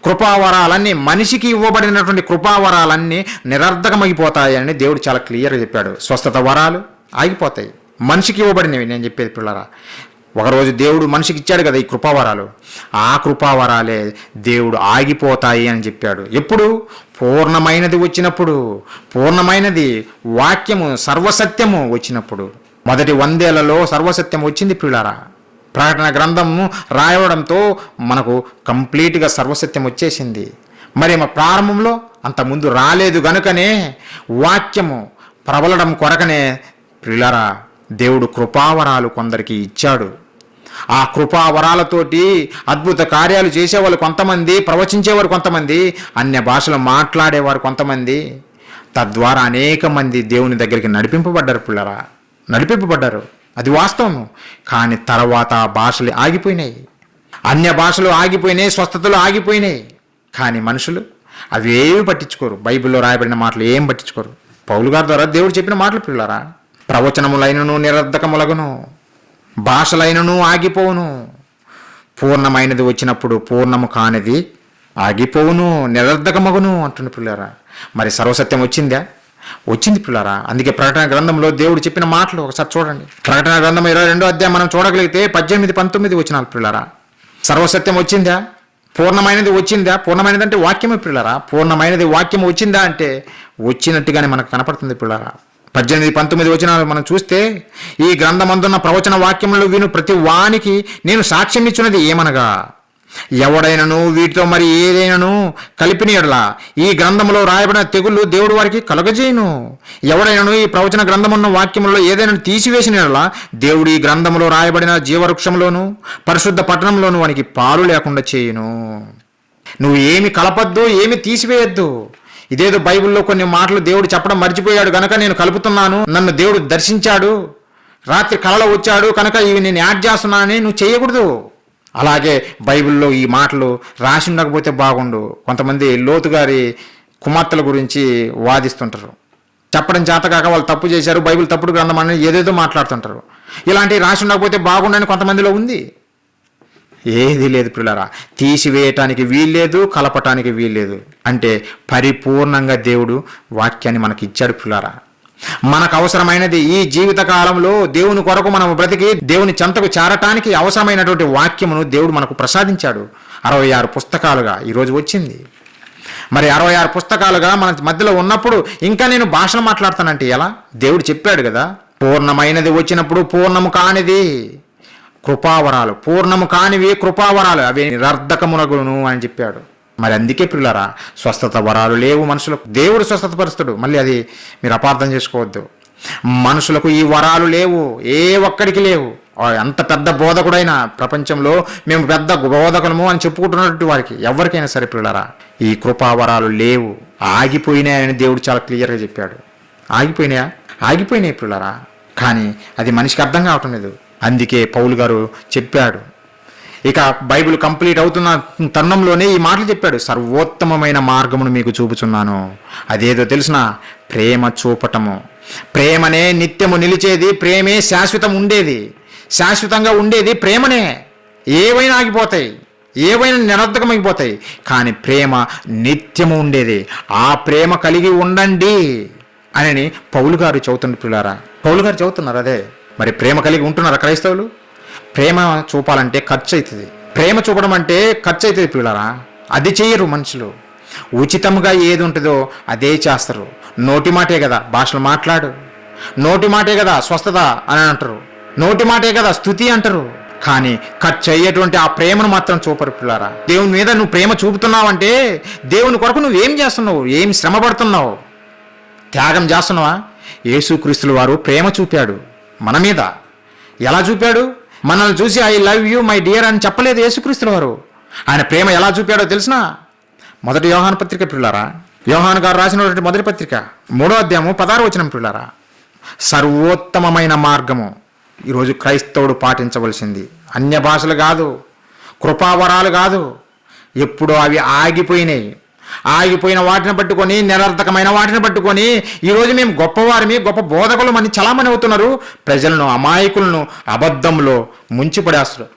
కృపావరాలన్నీ, మనిషికి ఇవ్వబడినటువంటి కృపావరాలన్నీ నిరర్ధకమైపోతాయి అని దేవుడు చాలా క్లియర్గా చెప్పాడు. స్వస్థత వరాలు ఆగిపోతాయి, మనిషికి ఇవ్వబడినవి. నేను చెప్పేది పిల్లరా, ఒకరోజు దేవుడు మనిషికి ఇచ్చాడు కదా ఈ కృపావరాలు, ఆ కృపావరాలే దేవుడు ఆగిపోతాయి అని చెప్పాడు. ఎప్పుడు? పూర్ణమైనది వచ్చినప్పుడు, పూర్ణమైనది వాక్యము సర్వసత్యము వచ్చినప్పుడు. మొదటి 100 ఏళ్లలో సర్వసత్యం వచ్చింది పిల్లారా. ప్రకటన గ్రంథము రాయడంతో మనకు కంప్లీట్గా సర్వసత్యం వచ్చేసింది. మరి మా ప్రారంభంలో అంతకుముందు రాలేదు గనుకనే వాక్యము ప్రబలడం కొరకనే పిల్లారా దేవుడు కృపావరాలు కొందరికి ఇచ్చాడు. ఆ కృపావరాలతోటి అద్భుత కార్యాలు చేసేవాళ్ళు కొంతమంది, ప్రవచించేవారు కొంతమంది, అన్య భాషలు మాట్లాడేవారు కొంతమంది. తద్వారా అనేక మంది దేవుని దగ్గరికి నడిపింపబడ్డారు పిల్లరా, నడిపింపబడ్డారు. అది వాస్తవము. కానీ తర్వాత ఆ భాషలు ఆగిపోయినాయి, అన్య భాషలు ఆగిపోయినాయి, స్వస్థతలు ఆగిపోయినాయి. కానీ మనుషులు అవి ఏవి పట్టించుకోరు. బైబిల్లో రాయబడిన మాటలు ఏం పట్టించుకోరు. పౌలు గారి ద్వారా దేవుడు చెప్పిన మాటలు పిల్లరా, ప్రవచనములైనను నిరర్ధకములగును, భాషలైనను ఆగిపోవును. పూర్ణమైనది వచ్చినప్పుడు పూర్ణము కానిది ఆగిపోవును, నిరర్ధకమగును అంటుండు పిల్లరా. మరి సర్వసత్యం వచ్చిందా? వచ్చింది పిల్లరా. అందుకే ప్రకటన గ్రంథంలో దేవుడు చెప్పిన మాటలు ఒకసారి చూడండి. ప్రకటన గ్రంథం 22వ అధ్యాయం మనం చూడగలిగితే 18, 19 వచనాలు పిల్లరా. సర్వసత్యం వచ్చిందా? పూర్ణమైనది వచ్చిందా? పూర్ణమైనది అంటే వాక్యమే పిల్లరా. పూర్ణమైనది వాక్యం వచ్చిందా అంటే వచ్చినట్టుగానే మనకు కనపడుతుంది పిల్లరా. 18-19 వచనాలు మనం చూస్తే, ఈ గ్రంథమందున్న ప్రవచన వాక్యములు విను ప్రతి వానికి నేను సాక్ష్యం ఇచ్చినది ఏమనగా, ఎవడైనను వీటితో మరి ఏదైనాను కలిపిన యెడల ఈ గ్రంథములో రాయబడిన తెగుళ్ళు దేవుడు వారికి కలగజేయును. ఎవడైనను ఈ ప్రవచన గ్రంథమున్న వాక్యములలో ఏదైనా తీసివేసిన యెడల దేవుడు ఈ గ్రంథములో రాయబడిన జీవవృక్షంలోను పరిశుద్ధ పట్టణంలోను వానికి పాలు లేకుండా చేయును. నువ్వు ఏమి కలపద్దు, ఏమి తీసివేయద్దు. ఇదేదో బైబిల్లో కొన్ని మాటలు దేవుడు చెప్పడం మర్చిపోయాడు కనుక నేను కలుపుతున్నాను, నన్ను దేవుడు దర్శించాడు, రాత్రి కలలో వచ్చాడు కనుక ఇవి నేను యాడ్ చేస్తున్నానని నువ్వు చేయకూడదు. అలాగే బైబిల్లో ఈ మాటలు రాసి ఉండకపోతే బాగుండు. కొంతమంది లోతు గారి కుమార్తెల గురించి వాదిస్తుంటారు. చెప్పడం చేతకాక వాళ్ళు తప్పు చేశారు, బైబిల్ తప్పుడు గ్రంథం అని ఏదేదో మాట్లాడుతుంటారు. ఇలాంటివి రాసి ఉండకపోతే బాగుండని కొంతమందిలో ఉంది. ఏది లేదు పిల్లరా, తీసివేయటానికి వీల్లేదు, కలపటానికి వీల్లేదు. అంటే పరిపూర్ణంగా దేవుడు వాక్యాన్ని మనకి ఇచ్చాడు పిల్లరా. మనకు అవసరమైనది ఈ జీవిత కాలంలో దేవుని కొరకు మనం బ్రతికి దేవుని చెంతకు చేరటానికి అవసరమైనటువంటి వాక్యమును దేవుడు మనకు ప్రసాదించాడు. 66 పుస్తకాలుగా ఈరోజు వచ్చింది. మరి 66 పుస్తకాలుగా మన మధ్యలో ఉన్నప్పుడు ఇంకా నేను భాషలు మాట్లాడతానంటే ఎలా? దేవుడు చెప్పాడు కదా, పూర్ణమైనది వచ్చినప్పుడు పూర్ణము కానిది కృపావరాలు, పూర్ణము కానివి కృపావరాలు, అవి నిరర్ధకమునగును అని చెప్పాడు. మరి అందుకే పిల్లరా, స్వస్థత వరాలు లేవు మనుషులకు. దేవుడు స్వస్థతపరుస్తాడు. మళ్ళీ అది మీరు అపార్థం చేసుకోవద్దు. మనుషులకు ఈ వరాలు లేవు, ఏ ఒక్కడికి లేవు. ఎంత పెద్ద బోధకుడైనా ప్రపంచంలో మేము పెద్ద బోధకులము అని చెప్పుకుంటున్నటువంటి వారికి ఎవరికైనా సరే పిల్లరా, ఈ కృపావరాలు లేవు, ఆగిపోయినాయని దేవుడు చాలా క్లియర్గా చెప్పాడు. ఆగిపోయినాయి పిల్లరా. కానీ అది మనిషికి అర్థం కావటం లేదు. అందుకే పౌలు గారు చెప్పాడు. ఇక బైబిల్ కంప్లీట్ అవుతున్న తరుణంలోనే ఈ మాటలు చెప్పాడు, సర్వోత్తమమైన మార్గమును మీకు చూపుచున్నాను. అదేదో తెలిసిన ప్రేమ చూపటము. ప్రేమనే నిత్యము నిలిచేది, ప్రేమే శాశ్వతం ఉండేది, శాశ్వతంగా ఉండేది ప్రేమనే. ఏవైనా ఆగిపోతాయి, ఏవైనా నిరర్ధకమైపోతాయి, కానీ ప్రేమ నిత్యము ఉండేది. ఆ ప్రేమ కలిగి ఉండండి అని పౌలు గారు చదువుతున్న పిల్లారా. పౌలు గారు చదువుతున్నారు అదే. మరి ప్రేమ కలిగి ఉంటున్నారా క్రైస్తవులు? ప్రేమ చూపాలంటే ఖర్చు అవుతుంది. ప్రేమ చూపడం అంటే ఖర్చు అవుతుంది పిల్లరా. అది చేయరు మనుషులు. ఉచితంగా ఏది ఉంటుందో అదే చేస్తారు. నోటి మాటే కదా భాషలు మాట్లాడు, నోటి మాటే కదా స్వస్థత అని అంటారు, నోటి మాటే కదా స్తుతి అంటారు. కానీ ఖర్చు అయ్యేటువంటి ఆ ప్రేమను మాత్రం చూపరు పిల్లారా. దేవుని మీద నువ్వు ప్రేమ చూపుతున్నావు అంటే దేవుని కొరకు నువ్వేం చేస్తున్నావు, ఏం శ్రమ పడుతున్నావు, త్యాగం చేస్తున్నావా? యేసుక్రీస్తుల వారు ప్రేమ చూపాడు మన మీద. ఎలా చూపాడు? మనల్ని చూసి I love you my dear అని చెప్పలేదు యేసుక్రీస్తుల వారు. ఆయన ప్రేమ ఎలా చూపాడో తెలిసిన? మొదటి యోహాను పత్రిక పిల్లారా, యోహాను గారు రాసినటువంటి మొదటి పత్రిక 3వ అధ్యాయము 16వ వచనం పిల్లారా. సర్వోత్తమమైన మార్గము ఈరోజు క్రైస్తవుడు పాటించవలసింది అన్య భాషలు కాదు, కృపావరాలు కాదు. ఎప్పుడో అవి ఆగిపోయినాయి. ఆగిపోయిన వాటిని పట్టుకొని, నిరర్థకమైన వాటిని పట్టుకొని ఈరోజు మేము గొప్పవారిని, గొప్ప బోధకులమని చలామణి అవుతున్నారు. ప్రజలను, అమాయకులను అబద్ధంలో ముంచిపడేస్తారు.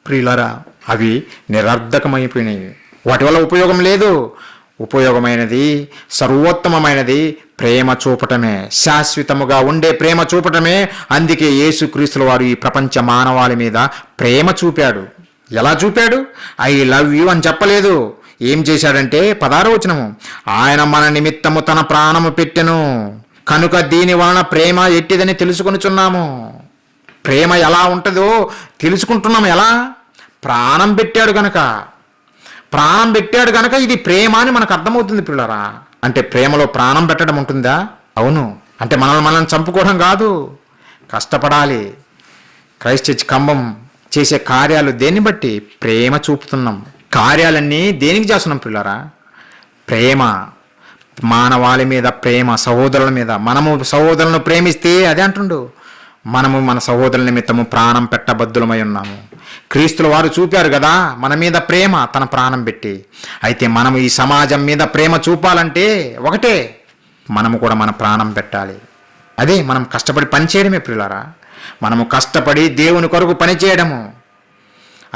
ప్రియులారా, అవి నిరర్థకమైపోయినాయి. వాటి వల్ల ఉపయోగం లేదు. ఉపయోగమైనది, సర్వోత్తమమైనది ప్రేమ చూపటమే, శాశ్వతముగా ఉండే ప్రేమ చూపటమే. అందుకే యేసుక్రీస్తుల వారు ఈ ప్రపంచ మానవాళి మీద ప్రేమ చూపాడు. ఎలా చూపాడు? ఐ లవ్ యూ అని చెప్పలేదు. ఏం చేశాడంటే 16వ వచనము, ఆయన మన నిమిత్తము తన ప్రాణము పెట్టెను కనుక దీని వలన ప్రేమ ఎట్టిదని తెలుసుకొనుచున్నాము. ప్రేమ ఎలా ఉంటుందో తెలుసుకుంటున్నాము. ఎలా? ప్రాణం పెట్టాడు గనక. ప్రాణం పెట్టాడు గనక ఇది ప్రేమ అని మనకు అర్థమవుతుంది పిల్లరా. అంటే ప్రేమలో ప్రాణం పెట్టడం ఉంటుందా? అవును. అంటే మనల్ని చంపుకోవడం కాదు, కష్టపడాలి. క్రైస్ట్ చర్చ్ కంబం చేసే కార్యాలు దేన్ని బట్టి? ప్రేమ చూపుతున్నాం. కార్యాలన్నీ దేనికి చేస్తున్నాం పిల్లరా? ప్రేమ. మానవాళి మీద ప్రేమ, సహోదరుల మీద. మనము సహోదరులను ప్రేమిస్తే అదే అంటుండు, మనము మన సహోదరుల నిమిత్తము ప్రాణం పెట్టబద్దులమై ఉన్నాము. క్రీస్తుల వారు చూపారు కదా మన మీద ప్రేమ, తన ప్రాణం పెట్టి. అయితే మనము ఈ సమాజం మీద ప్రేమ చూపాలంటే ఒకటే, మనము కూడా మన ప్రాణం పెట్టాలి. అదే మనం కష్టపడి పనిచేయడమే పిల్లరా. మనము కష్టపడి దేవుని కొరకు పనిచేయడము.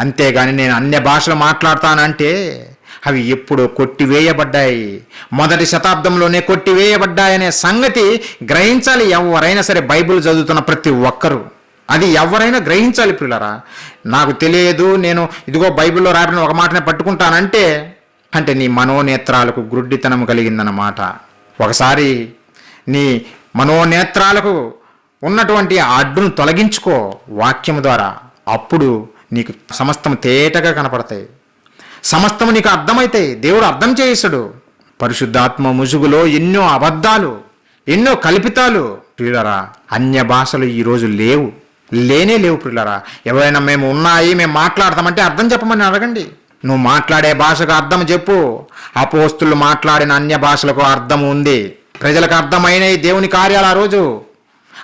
అంతేగాని నేను అన్య భాషలు మాట్లాడతానంటే అవి ఎప్పుడో కొట్టివేయబడ్డాయి. మొదటి శతాబ్దంలోనే కొట్టివేయబడ్డాయనే సంగతి గ్రహించాలి ఎవరైనా సరే. బైబిల్ చదువుతున్న ప్రతి ఒక్కరూ అది ఎవరైనా గ్రహించాలి పిల్లరా. నాకు తెలియదు, నేను ఇదిగో బైబిల్లో రాబడిన ఒక మాటనే పట్టుకుంటానంటే అంటే నీ మనోనేత్రాలకు గ్రుడ్డితనం కలిగిందన్నమాట. ఒకసారి నీ మనోనేత్రాలకు ఉన్నటువంటి ఆ అడ్డును తొలగించుకో వాక్యము ద్వారా. అప్పుడు నీకు సమస్తం తేటగా కనపడతాయి, సమస్తం నీకు అర్థమవుతాయి. దేవుడు అర్థం చేయిస్తాడు. పరిశుద్ధాత్మ ముసుగులో ఎన్నో అబద్ధాలు, ఎన్నో కల్పితాలు. ప్రియులరా, అన్య భాషలు ఈరోజు లేనే లేవు ప్రియులరా. ఎవరైనా మేము ఉన్నాయి, మేము మాట్లాడతామంటే అర్థం చెప్పమని అడగండి. నువ్వు మాట్లాడే భాషకు అర్థం చెప్పు. అపోస్తులు మాట్లాడిన అన్య భాషలకు అర్థం ఉంది, ప్రజలకు అర్థమైన దేవుని కార్యాలు ఆ రోజు.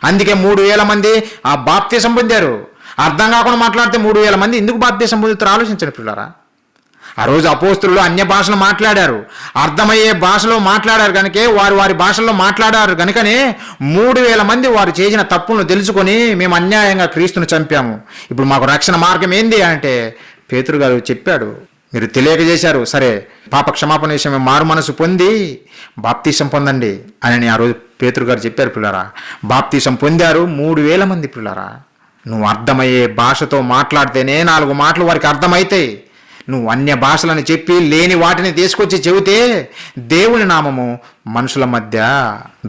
అందుకే 3,000 మంది ఆ బాప్తీసం పొందారు. అర్థం కాకుండా మాట్లాడితే 3,000 మంది ఎందుకు బాప్తీసం పొందుతారు ఆలోచించండి పిల్లరా. ఆ రోజు అపోస్తులు అన్య భాషలు మాట్లాడారు, అర్థమయ్యే భాషలో మాట్లాడారు కనుకే వారి భాషల్లో మాట్లాడారు కనుకనే 3,000 మంది వారు చేసిన తప్పులను తెలుసుకొని మేము అన్యాయంగా క్రీస్తును చంపాము, ఇప్పుడు మాకు రక్షణ మార్గం ఏంది అంటే పేతురు గారు చెప్పాడు. మీరు తెలియక చేశారు, సరే పాప క్షమాపణ విషయమే మారు మనసు పొంది బాప్తీసం పొందండి అని ఆ రోజు పేతురు గారు చెప్పారు పిల్లరా. బాప్తీసం పొందారు 3,000 మంది పిల్లరా. నువ్వు అర్థమయ్యే భాషతో మాట్లాడితేనే 4 మాటలు వారికి అర్థమైతాయి. నువ్వు అన్య భాషలను చెప్పి లేని వాటిని తీసుకొచ్చి చెబితే దేవుని నామము మనుషుల మధ్య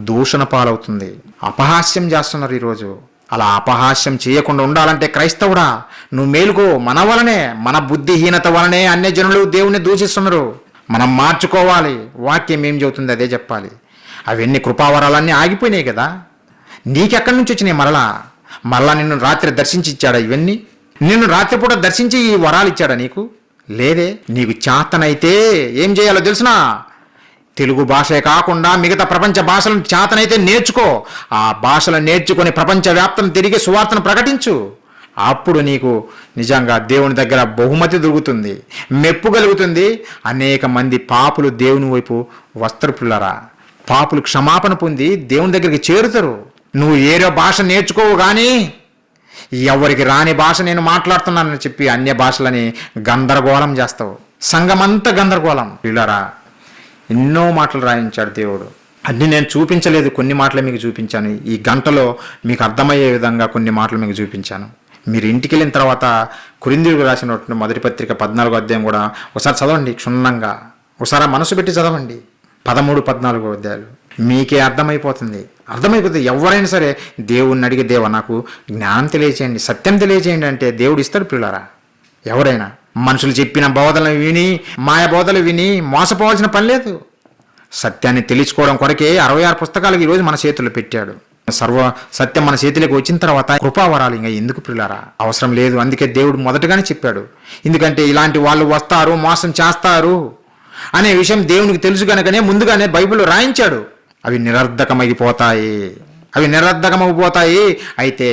దూషణ పాలవుతుంది. అపహాస్యం చేస్తున్నారు ఈరోజు. అలా అపహాస్యం చేయకుండా ఉండాలంటే క్రైస్తవుడా నువ్వు మేలుకో. మన వలనే, మన బుద్ధిహీనత వలనే అన్యజనులు దేవుణ్ణి దూషిస్తున్నారు. మనం మార్చుకోవాలి. వాక్యం ఏం చెబుతుంది అదే చెప్పాలి. అవన్నీ కృపావరాలన్నీ ఆగిపోయినాయి కదా, నీకెక్కడి నుంచి వచ్చినాయి? మరలా నిన్ను రాత్రి దర్శించి ఇచ్చాడా ఇవన్నీ? నిన్ను రాత్రిపూట దర్శించి ఈ వరాలు ఇచ్చాడా నీకు? లేదే. నీకు చేతనైతే ఏం చేయాలో తెలుసునా? తెలుగు భాషే కాకుండా మిగతా ప్రపంచ భాషలను చేతనైతే నేర్చుకో. ఆ భాషలను నేర్చుకొని ప్రపంచవ్యాప్తం తిరిగి సువార్తను ప్రకటించు. అప్పుడు నీకు నిజంగా దేవుని దగ్గర బహుమతి దొరుకుతుంది, మెప్పు కలుగుతుంది. అనేక మంది పాపులు దేవుని వైపు వస్తారు పిల్లరా. పాపులు క్షమాపణ పొంది దేవుని దగ్గరికి చేరుతారు. నువ్వు ఏదో భాష నేర్చుకోవు కానీ ఎవరికి రాని భాష నేను మాట్లాడుతున్నానని చెప్పి అన్య భాషలని గందరగోళం చేస్తావు. సంఘమంతా గందరగోళం పిల్లరా. ఎన్నో మాటలు రాయించాడు దేవుడు. అన్నీ నేను చూపించలేదు, కొన్ని మాటలు మీకు చూపించాను. ఈ గంటలో మీకు అర్థమయ్యే విధంగా కొన్ని మాటలు మీకు చూపించాను. మీరు ఇంటికి వెళ్ళిన తర్వాత కొరింథీయులకు రాసినటువంటి మొదటి పత్రిక 14వ అధ్యాయం కూడా ఒకసారి చదవండి క్షుణ్ణంగా. ఒకసారి మనసు పెట్టి చదవండి 13, 14 అధ్యాయాలు. మీకే అర్థమైపోతుంది. ఎవరైనా సరే దేవుణ్ణి అడిగి, దేవా నాకు జ్ఞానం తెలియచేయండి, సత్యం తెలియచేయండి అంటే దేవుడు ఇస్తాడు పిల్లరా. ఎవరైనా మనుషులు చెప్పిన బోధనలు విని, మాయ బోధలు విని మోసపోవాల్సిన పని లేదు. సత్యాన్ని తెలుసుకోవడం కొరకే 66 పుస్తకాలు ఈరోజు మన చేతుల్లో పెట్టాడు. సర్వ సత్యం మన చేతిలోకి వచ్చిన తర్వాత కృపావరాలు ఇంకా ఎందుకు పిల్లరా? అవసరం లేదు. అందుకే దేవుడు మొదటగానే చెప్పాడు. ఎందుకంటే ఇలాంటి వాళ్ళు వస్తారు, మోసం చేస్తారు అనే విషయం దేవునికి తెలుసు కనుకనే ముందుగానే బైబిల్లో రాయించాడు. అవి నిరర్ధకమైపోతాయి. అయితే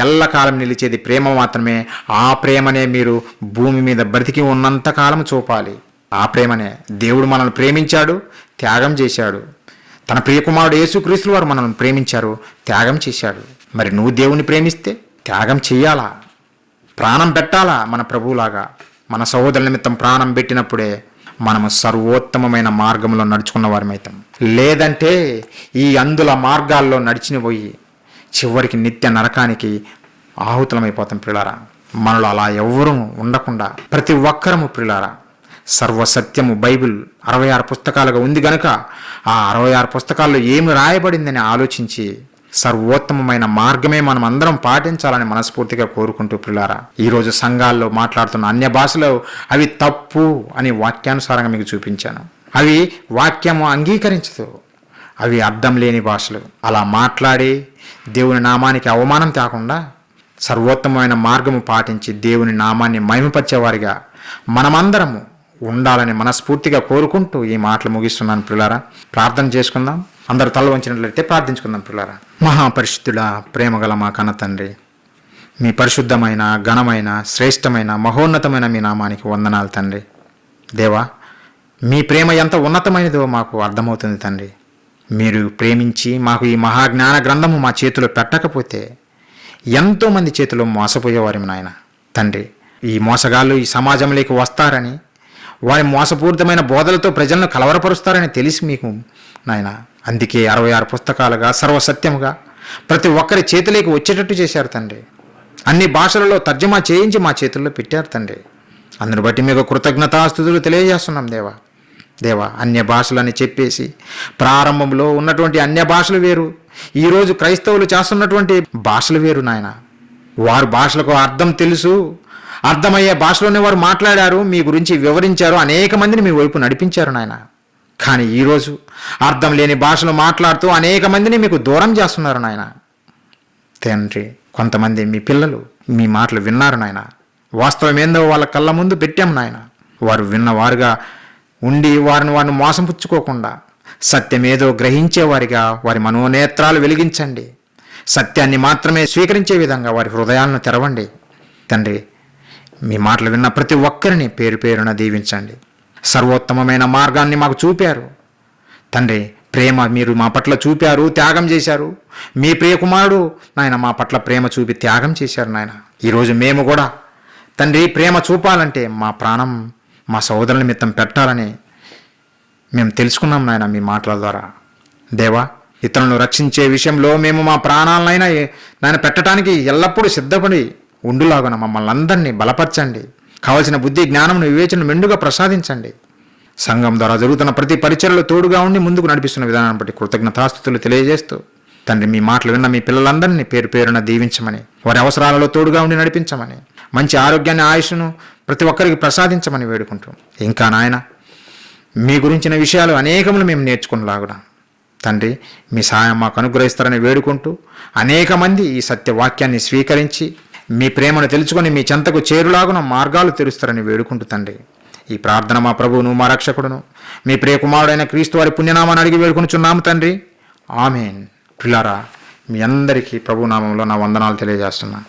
ఎల్లకాలం నిలిచేది ప్రేమ మాత్రమే. ఆ ప్రేమనే మీరు భూమి మీద బ్రతికి ఉన్నంత కాలం చూపాలి. ఆ ప్రేమనే దేవుడు మనల్ని ప్రేమించాడు, త్యాగం చేశాడు. తన ప్రియకుమారుడు యేసుక్రీస్తు వారు మనల్ని ప్రేమించారు, త్యాగం చేశాడు. మరి నువ్వు దేవుని ప్రేమిస్తే త్యాగం చెయ్యాలా, ప్రాణం పెట్టాలా. మన ప్రభువులాగా మన సహోదరుల నిమిత్తం ప్రాణం పెట్టినప్పుడే మనము సర్వోత్తమమైన మార్గంలో నడుచుకున్న వారమవుతాం. లేదంటే ఈ అందుల మార్గాల్లో నడిచిన పోయి చివరికి నిత్య నరకానికి ఆహుతులమైపోతాం ప్రియులారా. మనలో అలా ఎవ్వరూ ఉండకుండా ప్రతి ఒక్కరము ప్రియులారా సర్వసత్యము బైబిల్ 66 పుస్తకాలుగా ఉంది గనుక ఆ 66 పుస్తకాల్లో ఏమి రాయబడిందని ఆలోచించి సర్వోత్తమమైన మార్గమే మనం అందరం పాటించాలని మనస్ఫూర్తిగా కోరుకుంటూ ప్రియులారా, ఈరోజు సంఘాల్లో మాట్లాడుతున్న అన్య భాషలు అవి తప్పు అని వాక్యానుసారంగా మీకు చూపించాను. అవి వాక్యము అంగీకరించదు, అవి అర్థం లేని భాషలు. అలా మాట్లాడి దేవుని నామానికి అవమానం తేకుండా సర్వోత్తమమైన మార్గము పాటించి దేవుని నామాన్ని మహిమపరిచేవారిగా మనమందరము ఉండాలని మనస్ఫూర్తిగా కోరుకుంటూ ఈ మాటలు ముగిస్తున్నాను ప్రియులారా. ప్రార్థన చేసుకుందాం. అందరూ తల వంచినట్లయితే ప్రార్థించుకుందాం ప్రియులారా. మహాపరిశుద్ధుడా, ప్రేమగల మా కన్న తండ్రి, మీ పరిశుద్ధమైన, ఘనమైన, శ్రేష్టమైన, మహోన్నతమైన మీ నామానికి వందనాలు తండ్రి. దేవా, మీ ప్రేమ ఎంత ఉన్నతమైనదో మాకు అర్థమవుతుంది తండ్రి. మీరు ప్రేమించి మాకు ఈ మహాజ్ఞాన గ్రంథము మా చేతిలో పెట్టకపోతే ఎంతోమంది చేతిలో మోసపోయేవారు నాయన తండ్రి. ఈ మోసగాళ్ళు ఈ సమాజంలోకి వస్తారని, వారి మోసపూరితమైన బోధలతో ప్రజలను కలవరపరుస్తారని తెలిసి మీకు నాయన అందుకే 66 పుస్తకాలుగా సర్వసత్యముగా ప్రతి ఒక్కరి చేతిలోకి వచ్చేటట్టు చేశారు తండ్రి. అన్ని భాషలలో తర్జమా చేయించి మా చేతుల్లో పెట్టారు తండ్రి. అందును బట్టి మీకు కృతజ్ఞతాస్తుతులు తెలియజేస్తున్నాం దేవా. అన్య భాషలని చెప్పేసి ప్రారంభంలో ఉన్నటువంటి అన్య భాషలు వేరు, ఈరోజు క్రైస్తవులు చేస్తున్నటువంటి భాషలు వేరు నాయన. వారు భాషలకు అర్థం తెలుసు, అర్థమయ్యే భాషలోనే వారు మాట్లాడారు, మీ గురించి వివరించారు, అనేక మందిని మీ వైపు నడిపించారు నాయన. కానీ ఈరోజు అర్థం లేని భాషలు మాట్లాడుతూ అనేక మందిని మీకు దూరం చేస్తున్నారు నాయన. తండ్రి, కొంతమంది మీ పిల్లలు మీ మాటలు విన్నారు నాయన, వాస్తవం ఏందో వాళ్ళ కళ్ళ ముందు పెట్టాం నాయన. వారు విన్నవారుగా ఉండి వారిని మోసం పుచ్చుకోకుండా సత్యమేదో గ్రహించేవారిగా వారి మనోనేత్రాలు వెలిగించండి. సత్యాన్ని మాత్రమే స్వీకరించే విధంగా వారి హృదయాలను తెరవండి తండ్రి. మీ మాటలు విన్న ప్రతి ఒక్కరిని పేరు పేరున దీవించండి. సర్వోత్తమమైన మార్గాన్ని మాకు చూపారు తండ్రి. ప్రేమ మీరు మా పట్ల చూపారు, త్యాగం చేశారు. మీ ప్రియకుమారుడు నాయన మా పట్ల ప్రేమ చూపి త్యాగం చేశారు నాయన. ఈరోజు మేము కూడా తండ్రి ప్రేమ చూపాలంటే మా ప్రాణం మా సోదరుల నిమిత్తం పెట్టాలని మేము తెలుసుకున్నాం నాయన మీ మాటల ద్వారా. దేవా, ఇతరులను రక్షించే విషయంలో మేము మా ప్రాణాలనైనా నాయన పెట్టడానికి ఎల్లప్పుడూ సిద్ధపడి ఉండులాగున మమ్మల్ని అందరినీ బలపరచండి. కావలసిన బుద్ధి, జ్ఞానం, వివేచన మెండుగా ప్రసాదించండి. సంఘం ద్వారా జరుగుతున్న ప్రతి పరిచర్యలో తోడుగా ఉండి ముందుకు నడిపిస్తున్న విధానాన్ని బట్టి కృతజ్ఞతాస్తుతులు తెలియజేస్తూ తండ్రి, మీ మాటలు విన్న మీ పిల్లలందరినీ పేరు పేరున దీవించమని, వారి అవసరాలలో తోడుగా ఉండి నడిపించమని, మంచి ఆరోగ్యాన్ని, ఆయుష్ను ప్రతి ఒక్కరికి ప్రసాదించమని వేడుకుంటూ, ఇంకా నాయన మీ గురించిన విషయాలు అనేకములు మేము నేర్చుకునేలాగున తండ్రి మీ సహాయం మాకు అనుగ్రహిస్తారని వేడుకుంటూ, అనేక మంది ఈ సత్యవాక్యాన్ని స్వీకరించి మీ ప్రేమను తెలుసుకొని మీ చెంతకు చేరులాగున మార్గాలు తెరుస్తారని వేడుకుంటూ తండ్రి, ఈ ప్రార్థన మా ప్రభువును, మా రక్షకుడును, మీ ప్రియకుమారుడైన క్రీస్తు వారి పుణ్యనామాన్ని అడిగి వేడుకొనుచున్నాము తండ్రి. ఆమేన్. ప్రియులారా, మీ అందరికీ ప్రభునామంలో నా వందనాలు తెలియజేస్తున్నాను.